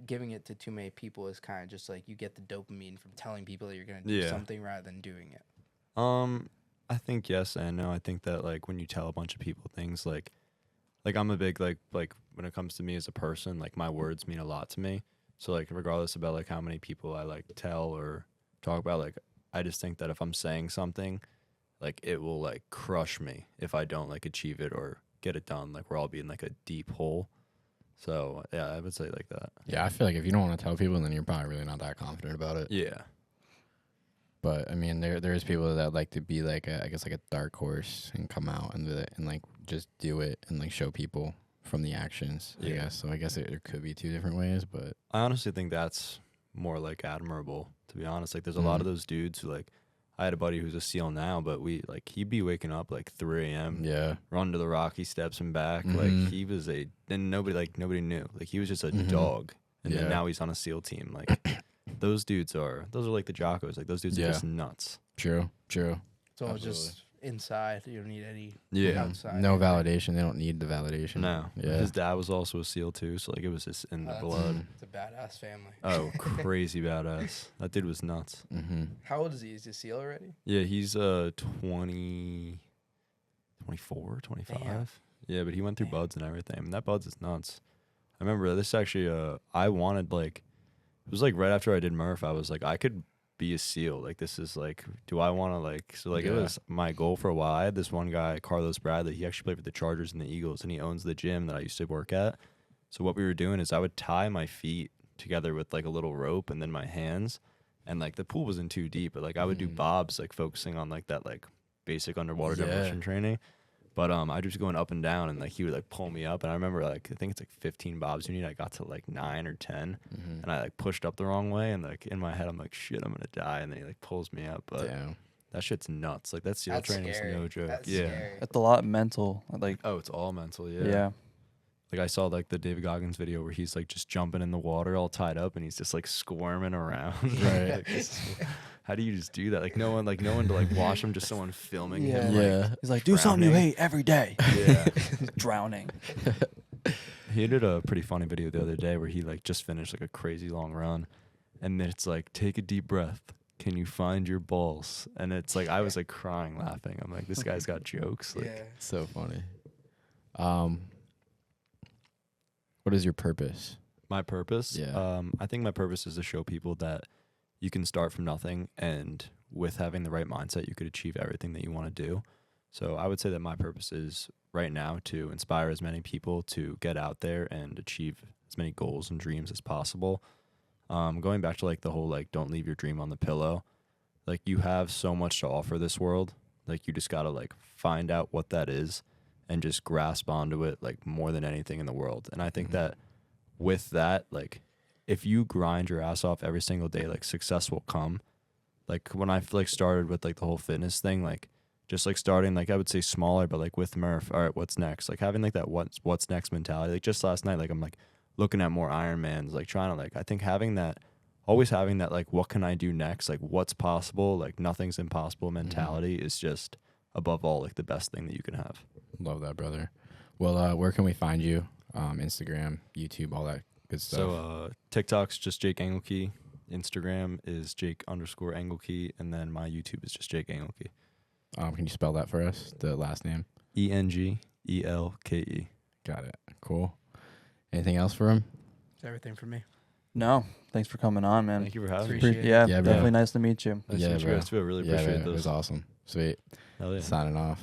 giving it to too many people is kind of just like you get the dopamine from telling people that you're gonna do Yeah. something rather than doing it. I think yes and no. I think that like when you tell a bunch of people things, like I'm a big like when it comes to me as a person, like my words mean a lot to me. So like regardless about like how many people I like tell or talk about, like I just think that if I'm saying something, like it will like crush me if I don't like achieve it or get it done. Like we're all being like a deep hole. So yeah, I would say like that. Yeah, I feel like if you don't want to tell people, then you're probably really not that confident about it. Yeah. But I mean, there's people that like to be like I guess like a dark horse and come out and do it and like just do it and like show people from the actions. I Yeah. guess so. I guess there could be two different ways, but I honestly think that's more like admirable, to be honest. Like there's a lot of those dudes who like I had a buddy who's a SEAL now, but he'd be waking up like 3 a.m. yeah, run to the Rocky Steps and back. Mhm. Like he was then nobody knew. Like he was just a dog. And Yeah. then now he's on a SEAL team. Like those are like the Jockos. Like those dudes Yeah. are just nuts. true. So it's Absolutely. just inside. You don't need any Yeah. outside. No validation. They don't need the validation. No. Yeah. His dad was also a SEAL too, so like it was just in the That's- blood. It's a badass family. Oh, crazy badass. That dude was nuts. Mm-hmm. How old is he? Is he a SEAL already? Yeah, he's 24, 25. Damn. Yeah, but he went through Damn. buds and everything. And that buds is nuts. I remember this actually I wanted like it was like right after I did Murph, I was like I could be a SEAL. Like this is like do I want to like so like it Yeah. was my goal for a while. I had this one guy, Carlos Bradley, he actually played for the Chargers and the Eagles and he owns the gym that I used to work at. So what we were doing is I would tie my feet together with like a little rope and then my hands, and like the pool wasn't too deep, but like I would do bobs, like focusing on like that like basic underwater Yeah. demolition training. But I just going up and down, and like he would like pull me up, and I remember like I think it's like 15 bobs you need. I got to like 9 or 10, and I like pushed up the wrong way, and like in my head I'm like shit, I'm gonna die, and then he like pulls me up. But Damn. that shit's nuts. Like that SEAL That's training scary. is no joke. That's yeah. scary. It's a lot mental. Like, Oh, it's all mental. Yeah. yeah. Like I saw like the David Goggins video where he's like just jumping in the water all tied up and he's just like squirming around. Right. Like, how do you just do that? Like no one to like watch him, just someone filming him. Yeah. Like, He's like, do something you drowning. hate every day. yeah. He's drowning. He did a pretty funny video the other day where he like just finished like a crazy long run, and then it's like, take a deep breath. Can you find your balls? And it's like I was like crying laughing. I'm like, this guy's got jokes. Like, Yeah. So funny. What is your purpose? my purpose. Yeah. I think my purpose is to show people that you can start from nothing, and with having the right mindset, you could achieve everything that you want to do. So I would say that my purpose is right now to inspire as many people to get out there and achieve as many goals and dreams as possible. Going back to like the whole like don't leave your dream on the pillow. Like you have so much to offer this world. Like you just gotta like find out what that is and just grasp onto it like more than anything in the world. And I think that with that, like if you grind your ass off every single day, like success will come. Like when I like started with like the whole fitness thing, like just like starting like I would say smaller, but like with Murph, all right, what's next? Like having like that what's next mentality. Like just last night, like I'm like looking at more Ironmans, like trying to like I think always having that like what can I do next? Like what's possible? Like nothing's impossible mentality is just above all like the best thing that you can have. Love that, brother. Well, where can we find you? Instagram, YouTube, all that good stuff. So TikTok's just Jake Engelke. Instagram is Jake_Engelke, and then my YouTube is just Jake Engelke. Can you spell that for us? The last name? ENGELKE. Got it. Cool. Anything else for him? That's everything for me. No, thanks for coming on, man. Thank you for having me. Appreciate it. Yeah, Yeah, bro. definitely nice to meet you. Nice Yeah, to meet you bro. guys too. I really Yeah, appreciate man, it this. was awesome. Sweet. Hell yeah. Signing off.